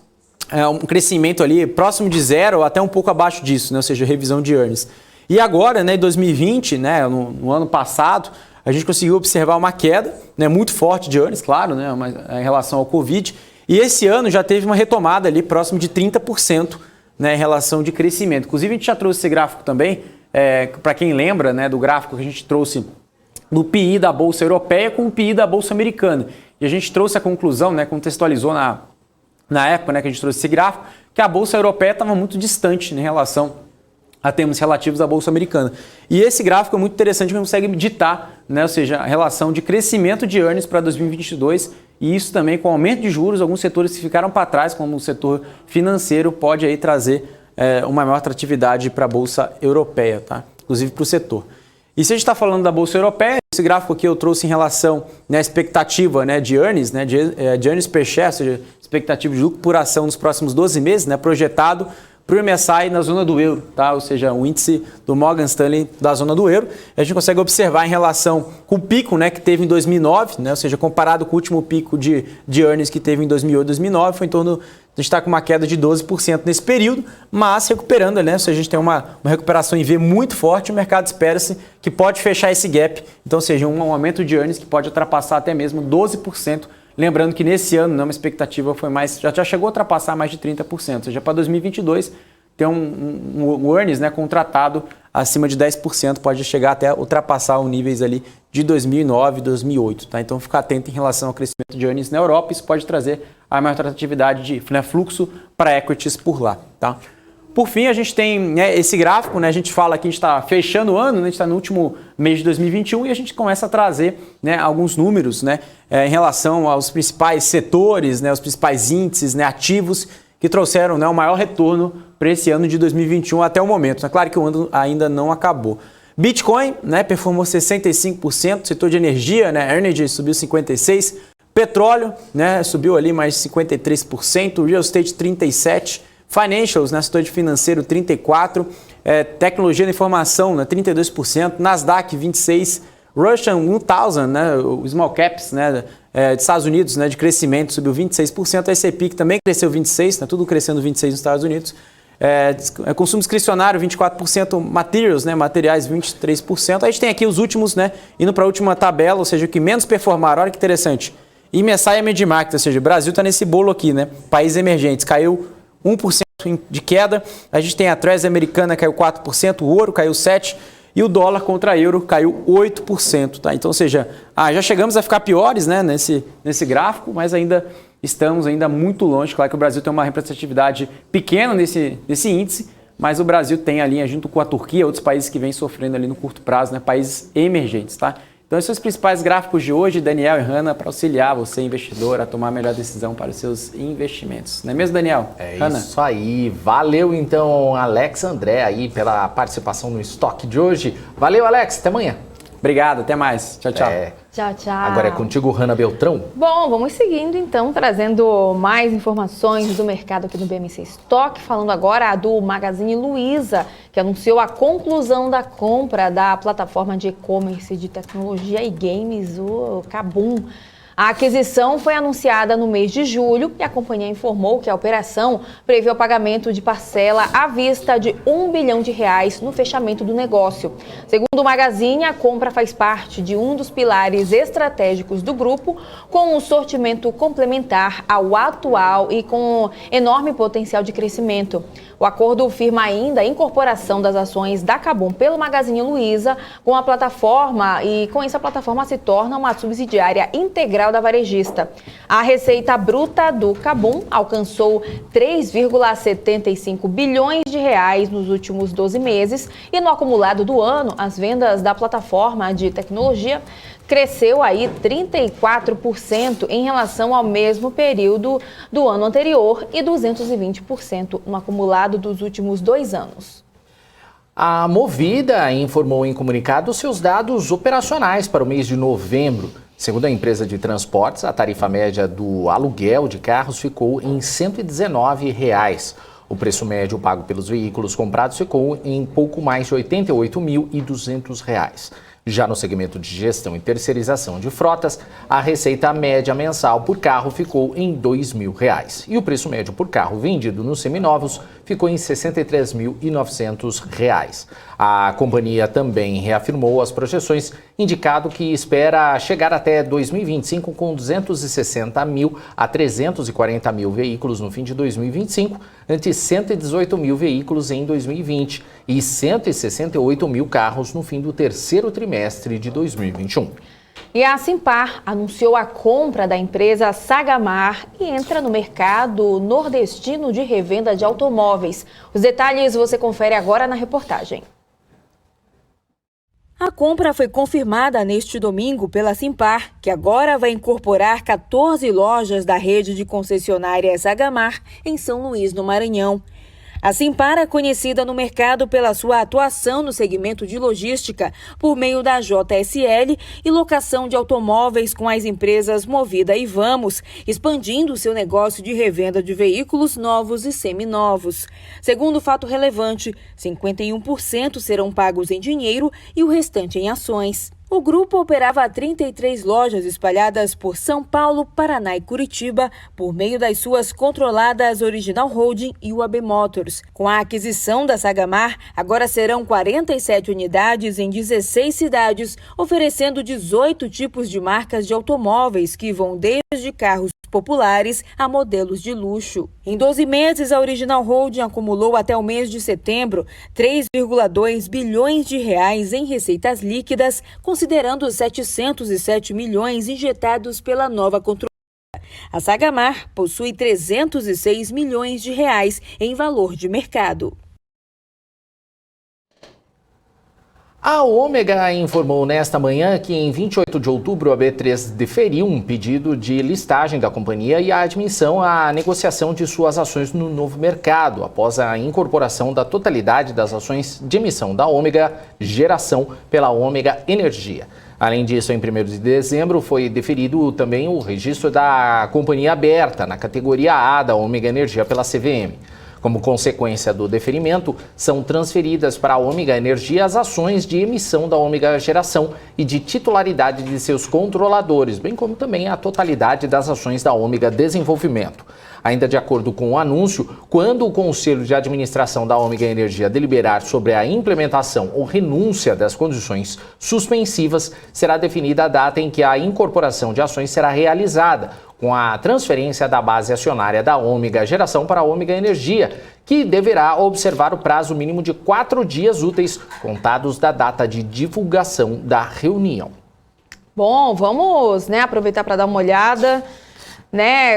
um crescimento ali próximo de 0 até um pouco abaixo disso, né, ou seja, revisão de earnings. E agora, né, em 2020, né, no ano passado, a gente conseguiu observar uma queda, né, muito forte de earnings, claro, né, em relação ao Covid. E esse ano já teve uma retomada ali próximo de 30%, né, em relação de crescimento. Inclusive, a gente já trouxe esse gráfico também, para quem lembra, né, do gráfico que a gente trouxe do PI da Bolsa Europeia com o PI da Bolsa Americana. E a gente trouxe a conclusão, né, contextualizou na época, né, que a gente trouxe esse gráfico, que a Bolsa Europeia estava muito distante em relação a termos relativos à Bolsa Americana. E esse gráfico é muito interessante, que consegue ditar, né, ou seja, a relação de crescimento de earnings para 2022, e isso também com o aumento de juros, alguns setores que ficaram para trás, como o setor financeiro, pode aí trazer uma maior atratividade para a Bolsa Europeia, tá? Inclusive para o setor. E se a gente está falando da Bolsa Europeia, esse gráfico aqui eu trouxe em relação, né, à expectativa, né, de earnings, né, de earnings per share, ou seja, expectativa de lucro por ação nos próximos 12 meses, né, projetado para o MSCI na zona do euro, tá? Ou seja, o índice do Morgan Stanley da zona do euro. A gente consegue observar em relação com o pico, né, que teve em 2009, né, ou seja, comparado com o último pico de earnings que teve em 2008 e 2009, foi em torno, a gente está com uma queda de 12% nesse período, mas recuperando, né, ou seja, a gente tem uma recuperação em V muito forte, o mercado espera-se que pode fechar esse gap, então, ou seja, um aumento de earnings que pode ultrapassar até mesmo 12%. Lembrando que nesse ano, né, uma expectativa foi mais, já chegou a ultrapassar mais de 30%, ou seja, para 2022 tem um earnings, né, contratado acima de 10%, pode chegar até ultrapassar os níveis ali de 2009 e 2008. Tá? Então, ficar atento em relação ao crescimento de earnings na Europa, isso pode trazer a maior atratividade de, né, fluxo para equities por lá. Tá? Por fim, a gente tem, né, esse gráfico, né, a gente fala que a gente está fechando o ano, né, a gente está no último mês de 2021 e a gente começa a trazer, né, alguns números, né, em relação aos principais setores, né, os principais índices, né, ativos que trouxeram, né, o maior retorno para esse ano de 2021 até o momento. É claro que o ano ainda não acabou. Bitcoin, né, performou 65%, setor de energia, né, Energy subiu 56%, petróleo, né, subiu ali mais 53%, real estate 37%, financials, né, setor de financeiro 34%, tecnologia da informação, né, 32%, Nasdaq 26%, Russian 1000, né, o small caps, né, de Estados Unidos, né, de crescimento subiu 26%, a S&P que também cresceu 26%, né, tudo crescendo 26% nos Estados Unidos, consumo discricionário 24%, materials, né, materiais 23%, a gente tem aqui os últimos, né, indo para a última tabela, ou seja, o que menos performaram, olha que interessante, MSCI e Medimarket, ou seja, o Brasil está nesse bolo aqui, né, países emergentes, caiu 1% de queda, a gente tem a Treasury americana caiu 4%, o ouro caiu 7%, e o dólar contra euro caiu 8%. Tá? Então, ou seja, já chegamos a ficar piores, né, nesse gráfico, mas ainda estamos muito longe. Claro que o Brasil tem uma representatividade pequena nesse índice, mas o Brasil tem a linha junto com a Turquia, outros países que vêm sofrendo ali no curto prazo, né, países emergentes. Tá? Então, esses são os principais gráficos de hoje, Daniel e Hanna, para auxiliar você, investidor, a tomar a melhor decisão para os seus investimentos. Não é mesmo, Daniel? Hanna? Isso aí. Valeu, então, Alex André, aí, pela participação no estoque de hoje. Valeu, Alex. Até amanhã. Obrigado. Até mais. Tchau, tchau. Tchau, tchau. Agora é contigo, Hanna Beltrão. Bom, vamos seguindo então, trazendo mais informações do mercado aqui no BMC Stock, falando agora do Magazine Luiza, que anunciou a conclusão da compra da plataforma de e-commerce de tecnologia e games, o Kabum. A aquisição foi anunciada no mês de julho e a companhia informou que a operação prevê o pagamento de parcela à vista de R$1 bilhão no fechamento do negócio. Segundo o Magazine, a compra faz parte de um dos pilares estratégicos do grupo, com um sortimento complementar ao atual e com enorme potencial de crescimento. O acordo firma ainda a incorporação das ações da Kabum pelo Magazine Luiza com a plataforma e com isso a plataforma se torna uma subsidiária integral da varejista. A receita bruta do Kabum alcançou 3,75 bilhões de reais nos últimos 12 meses e no acumulado do ano as vendas da plataforma de tecnologia cresceu aí 34% em relação ao mesmo período do ano anterior e 220% no acumulado dos últimos 2 anos. A Movida informou em comunicado seus dados operacionais para o mês de novembro. Segundo a empresa de transportes, a tarifa média do aluguel de carros ficou em R$ 119. O preço médio pago pelos veículos comprados ficou em pouco mais de R$ 88.200. Já no segmento de gestão e terceirização de frotas, a receita média mensal por carro ficou em R$ 2.000 e o preço médio por carro vendido nos seminovos ficou em R$ 63.900. A companhia também reafirmou as projeções, indicando que espera chegar até 2025 com 260 mil a 340 mil veículos no fim de 2025, ante 118 mil veículos em 2020 e 168 mil carros no fim do terceiro trimestre de 2021. E a Simpar anunciou a compra da empresa Sagamar e entra no mercado nordestino de revenda de automóveis. Os detalhes você confere agora na reportagem. A compra foi confirmada neste domingo pela Simpar, que agora vai incorporar 14 lojas da rede de concessionárias Sagamar em São Luís, no Maranhão. A Simpar é conhecida no mercado pela sua atuação no segmento de logística por meio da JSL e locação de automóveis com as empresas Movida e Vamos, expandindo seu negócio de revenda de veículos novos e seminovos. Segundo fato relevante, 51% serão pagos em dinheiro e o restante em ações. O grupo operava 33 lojas espalhadas por São Paulo, Paraná e Curitiba, por meio das suas controladas Original Holding e UAB Motors. Com a aquisição da Sagamar, agora serão 47 unidades em 16 cidades, oferecendo 18 tipos de marcas de automóveis que vão desde carros populares a modelos de luxo. Em 12 meses, a Original Holding acumulou até o mês de setembro 3,2 bilhões de reais em receitas líquidas, considerando 707 milhões injetados pela nova controladora. A Sagamar possui 306 milhões de reais em valor de mercado. A Ômega informou nesta manhã que em 28 de outubro a B3 deferiu um pedido de listagem da companhia e a admissão à negociação de suas ações no novo mercado, após a incorporação da totalidade das ações de emissão da Ômega Geração pela Ômega Energia. Além disso, em 1º de dezembro foi deferido também o registro da companhia aberta na categoria A da Ômega Energia pela CVM. Como consequência do deferimento, são transferidas para a Ômega Energia as ações de emissão da Ômega Geração e de titularidade de seus controladores, bem como também a totalidade das ações da Ômega Desenvolvimento. Ainda de acordo com o anúncio, quando o Conselho de Administração da Ômega Energia deliberar sobre a implementação ou renúncia das condições suspensivas, será definida a data em que a incorporação de ações será realizada, com a transferência da base acionária da Ômega Geração para a Ômega Energia, que deverá observar o prazo mínimo de 4 dias úteis, contados da data de divulgação da reunião. Bom, vamos, aproveitar para dar uma olhada,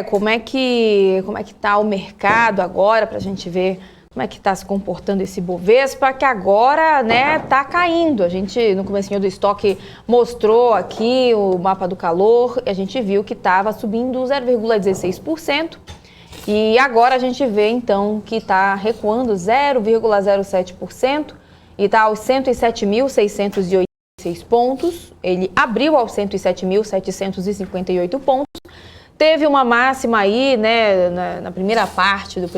como é que tá o mercado agora, para a gente ver como é que está se comportando esse Bovespa, que agora, tá caindo. A gente, no comecinho do estoque, mostrou aqui o mapa do calor e a gente viu que estava subindo 0,16%. E agora a gente vê, então, que está recuando 0,07% e está aos 107.686 pontos. Ele abriu aos 107.758 pontos. Teve uma máxima aí, na primeira parte do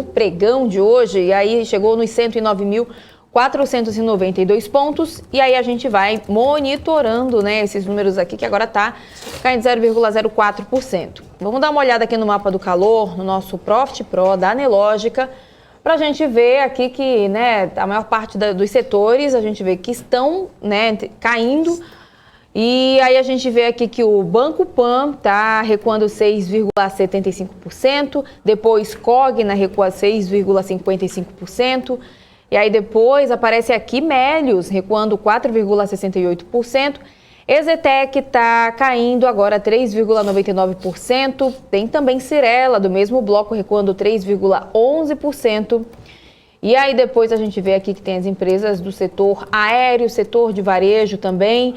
pregão de hoje, e aí chegou nos 109.492 pontos, e aí a gente vai monitorando, esses números aqui, que agora está caindo 0,04%. Vamos dar uma olhada aqui no mapa do calor, no nosso Profit Pro da Anelógica, para a gente ver aqui que, a maior parte dos setores, a gente vê que estão, caindo. E aí a gente vê aqui que o Banco Pan está recuando 6,75%, depois Cogna recua 6,55%, e aí depois aparece aqui Melius recuando 4,68%, Exetec está caindo agora 3,99%, tem também Cyrela, do mesmo bloco, recuando 3,11%, e aí depois a gente vê aqui que tem as empresas do setor aéreo, setor de varejo também.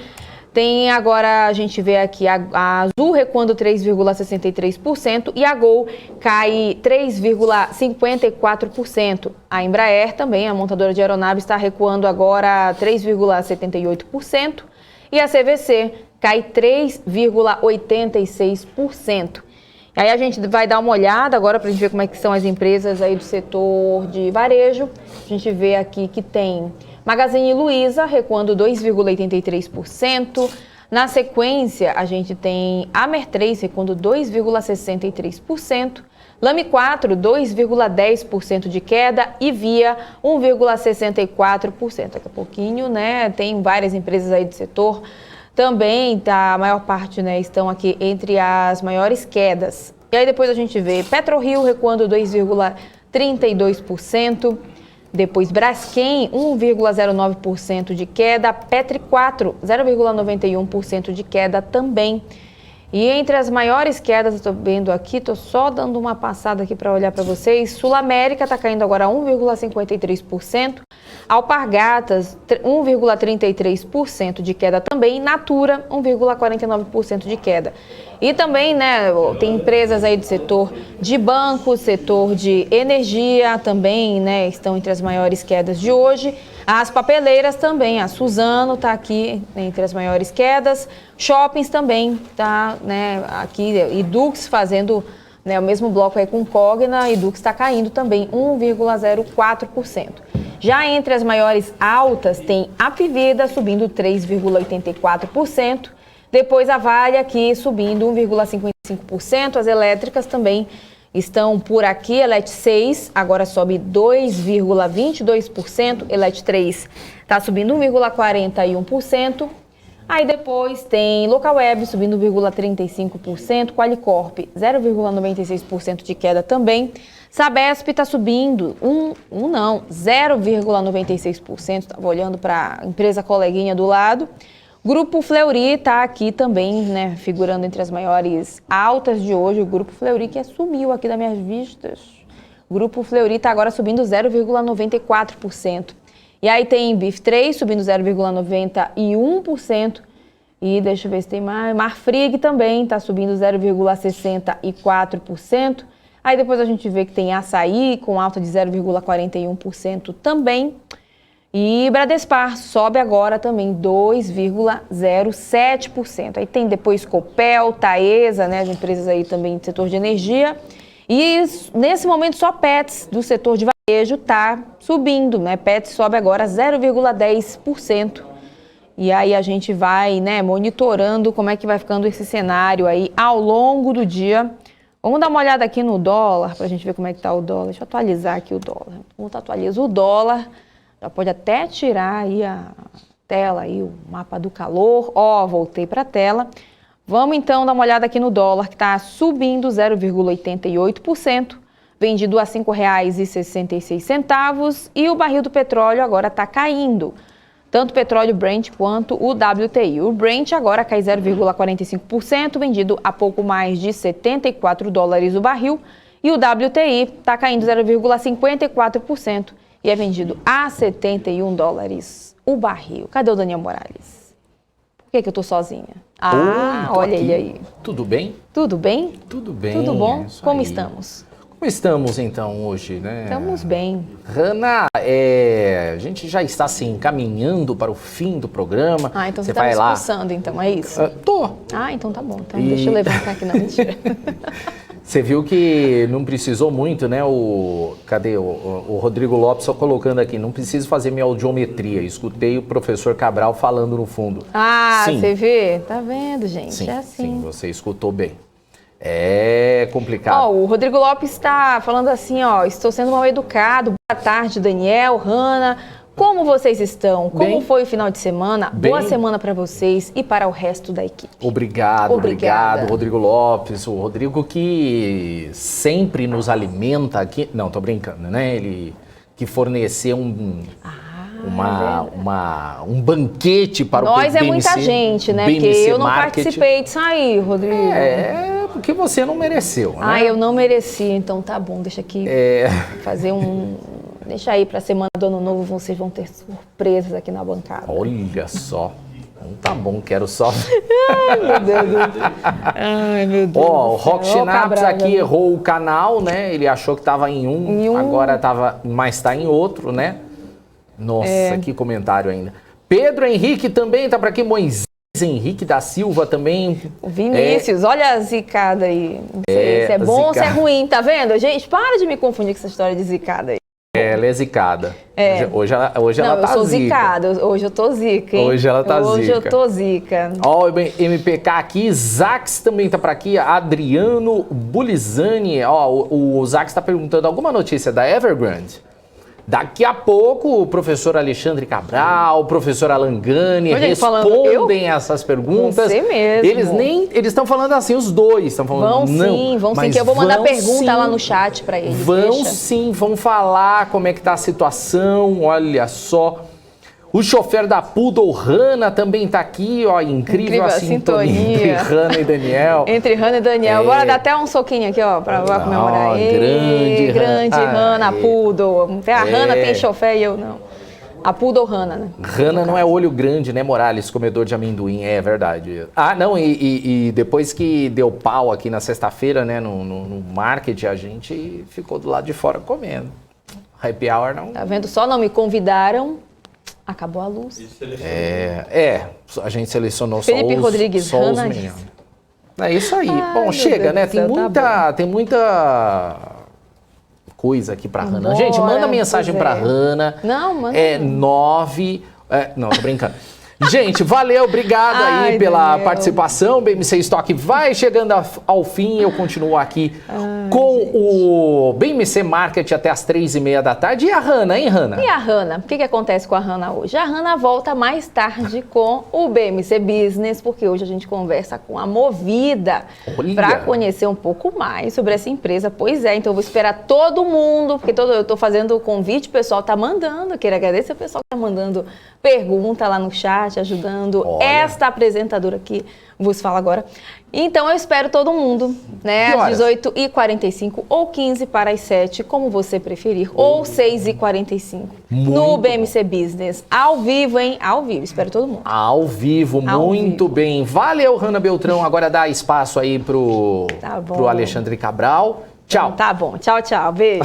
Tem agora, a gente vê aqui a Azul recuando 3,63% e a Gol cai 3,54%. A Embraer também, a montadora de aeronaves, está recuando agora 3,78% e a CVC cai 3,86%. Aí a gente vai dar uma olhada agora para a gente ver como é que são as empresas aí do setor de varejo. A gente vê aqui que tem Magazine Luiza recuando 2,83%. Na sequência, a gente tem Amer 3 recuando 2,63%. Lame 4, 2,10% de queda e Via 1,64%. Daqui a pouquinho, né, tem várias empresas aí do setor. Também tá, a maior parte, né, estão aqui entre as maiores quedas. E aí depois a gente vê PetroRio recuando 2,32%. Depois Braskem, 1,09% de queda. Petri 4, 0,91% de queda também. E entre as maiores quedas, eu estou vendo aqui, estou só dando uma passada aqui para olhar para vocês. Sul América está caindo agora 1,53%. Alpargatas, 1,33% de queda também. Natura, 1,49% de queda. E também, né, tem empresas aí do setor de bancos, setor de energia também, né, estão entre as maiores quedas de hoje. As papeleiras também, a Suzano está aqui entre as maiores quedas. Shoppings também está, né, aqui, e Dux fazendo, né, o mesmo bloco aí com Cogna, e Dux está caindo também 1,04%. Já entre as maiores altas tem a Apivida subindo 3,84%. Depois a Vale aqui subindo 1,55%. As elétricas também estão por aqui. Elet 6 agora sobe 2,22%. Elet 3 está subindo 1,41%. Aí depois tem Localweb subindo 1,35%. Qualicorp 0,96% de queda também. Sabesp está subindo 0,96%. Estava olhando para a empresa coleguinha do lado. Grupo Fleury está aqui também, né, figurando entre as maiores altas de hoje. O Grupo Fleury que sumiu aqui das minhas vistas. O Grupo Fleury está agora subindo 0,94%. E aí tem BIF3 subindo 0,91%. E deixa eu ver se tem mais. Marfrig também está subindo 0,64%. Aí depois a gente vê que tem Açaí com alta de 0,41% também. E Bradespar sobe agora também 2,07%. Aí tem depois Copel, Taesa, né, as empresas aí também do setor de energia. E nesse momento só Petz do setor de varejo está subindo, né? Petz sobe agora 0,10%. E aí a gente vai, né, monitorando como é que vai ficando esse cenário aí ao longo do dia. Vamos dar uma olhada aqui no dólar para a gente ver como é que está o dólar. Deixa eu atualizar aqui o dólar. Vamos atualizar o dólar. Já pode até tirar aí a tela, aí, o mapa do calor. Ó, voltei para a tela. Vamos então dar uma olhada aqui no dólar, que está subindo 0,88%, vendido a R$ 5,66. E o barril do petróleo agora está caindo, tanto o petróleo Brent quanto o WTI. O Brent agora cai 0,45%, vendido a pouco mais de $74 o barril. E o WTI está caindo 0,54%. E é vendido a $71 o barril. Cadê o Daniel Morales? Por que eu tô sozinha? Ah, olha aqui. Ele aí. Tudo bem? Tudo bem? Tudo bem. Tudo bom? Como aí. estamos? Como estamos então hoje, né? Estamos bem. Hanna, a gente já está se encaminhando para o fim do programa. Ah, então você está me expulsando, então, é isso? Tô. Ah, então tá bom. Então deixa eu levantar aqui, não, mentira. Você viu que não precisou muito, né? Cadê o Rodrigo Lopes só colocando aqui, não preciso fazer minha audiometria. Escutei o professor Cabral falando no fundo. Ah, sim. Você vê? Tá vendo, gente? Sim, é assim. Sim, você escutou bem. É complicado. Ó, o Rodrigo Lopes está falando assim, ó, estou sendo mal educado. Boa tarde, Daniel, Hanna. Como vocês estão? Como foi o final de semana? Boa semana para vocês e para o resto da equipe. Obrigado, Rodrigo Lopes. O Rodrigo que sempre nos alimenta aqui. Não, tô brincando, né? Ele que forneceu um banquete para o Nós é muita gente, né? Porque eu não participei disso aí, Rodrigo. É, porque você não mereceu, né? Ah, eu não mereci, então tá bom, deixa aqui fazer Deixa aí pra semana do Ano Novo, vocês vão ter surpresas aqui na bancada. Olha só. Então tá bom, quero só. Ai, meu Deus. Ai, meu Deus. Ó, o Rock Schnapps aqui errou o canal, né? Ele achou que tava em um, agora tava, mas tá em outro, né? Nossa, que comentário ainda. Pedro Henrique também tá por aqui. Moisés Henrique da Silva também. O Vinícius, olha a zicada aí. Não sei se é bom ou se é ruim, tá vendo? Gente, para de me confundir com essa história de zicada aí. Ela é zicada. É. Hoje ela Não, tá eu sou zica. zicada. Hoje eu tô zica, hein? Hoje ela tá Hoje zica. eu tô zica. Ó, o MPK aqui, Zax também tá por aqui, Adriano Bulizani. Ó, o Zax tá perguntando alguma notícia da Evergrande. Daqui a pouco o professor Alexandre Cabral, o professor Alan Gani Olha ele falando, respondem essas perguntas. Você mesmo. Eles estão falando assim, os dois estão falando. Vão sim, mas que eu vou mandar vão pergunta sim. lá no chat pra eles. Vão deixa. sim, vão falar como é que tá a situação, olha só. O chofer da Poodle, Hanna, também tá aqui, ó, incrível a sintonia entre Hanna e Daniel. Entre Hanna e Daniel. Bora dar até um soquinho aqui, ó, pra comemorar. Grande Hanna, Poodle. Até a Hanna tem chofer e eu não. A Poodle Hanna, né? Hanna não é olho grande, né, Morales? Comedor de amendoim, é verdade. Ah, não, e depois que deu pau aqui na sexta-feira, né, no market, a gente ficou do lado de fora comendo. Happy hour não... Tá vendo? Só não me convidaram, acabou a luz. A gente selecionou Felipe só Rodrigues, os Hanna. melhores. É isso aí. Ai, Bom, meu chega, Deus né? do céu, Tem muita coisa aqui pra Hanna. Bora, Gente, manda mensagem pois é. pra Hanna. Não, manda Não, tô brincando. Gente, valeu, obrigado aí Ai, pela Daniel. participação. O BMC Stock vai chegando ao fim. Eu continuo aqui com o BMC Market até as 3h30 da tarde. E a Hanna, hein, Hanna? E a Hanna? O que acontece com a Hanna hoje? A Hanna volta mais tarde com o BMC Business, porque hoje a gente conversa com a Movida para conhecer um pouco mais sobre essa empresa. Pois é, então eu vou esperar todo mundo, porque eu estou fazendo o convite, o pessoal está mandando. Quero agradecer ao pessoal que está mandando pergunta lá no chat, ajudando esta apresentadora que vos fala agora. Então eu espero todo mundo, né? Às 18h45 ou 15 para as 7, como você preferir, ou 6h45 no BMC Business. Ao vivo, hein? Ao vivo, espero todo mundo. Ao vivo, muito bem. Valeu, Hanna Beltrão. Agora dá espaço aí pro Alexandre Cabral. Tchau. Tá bom, tchau, tchau. Beijo.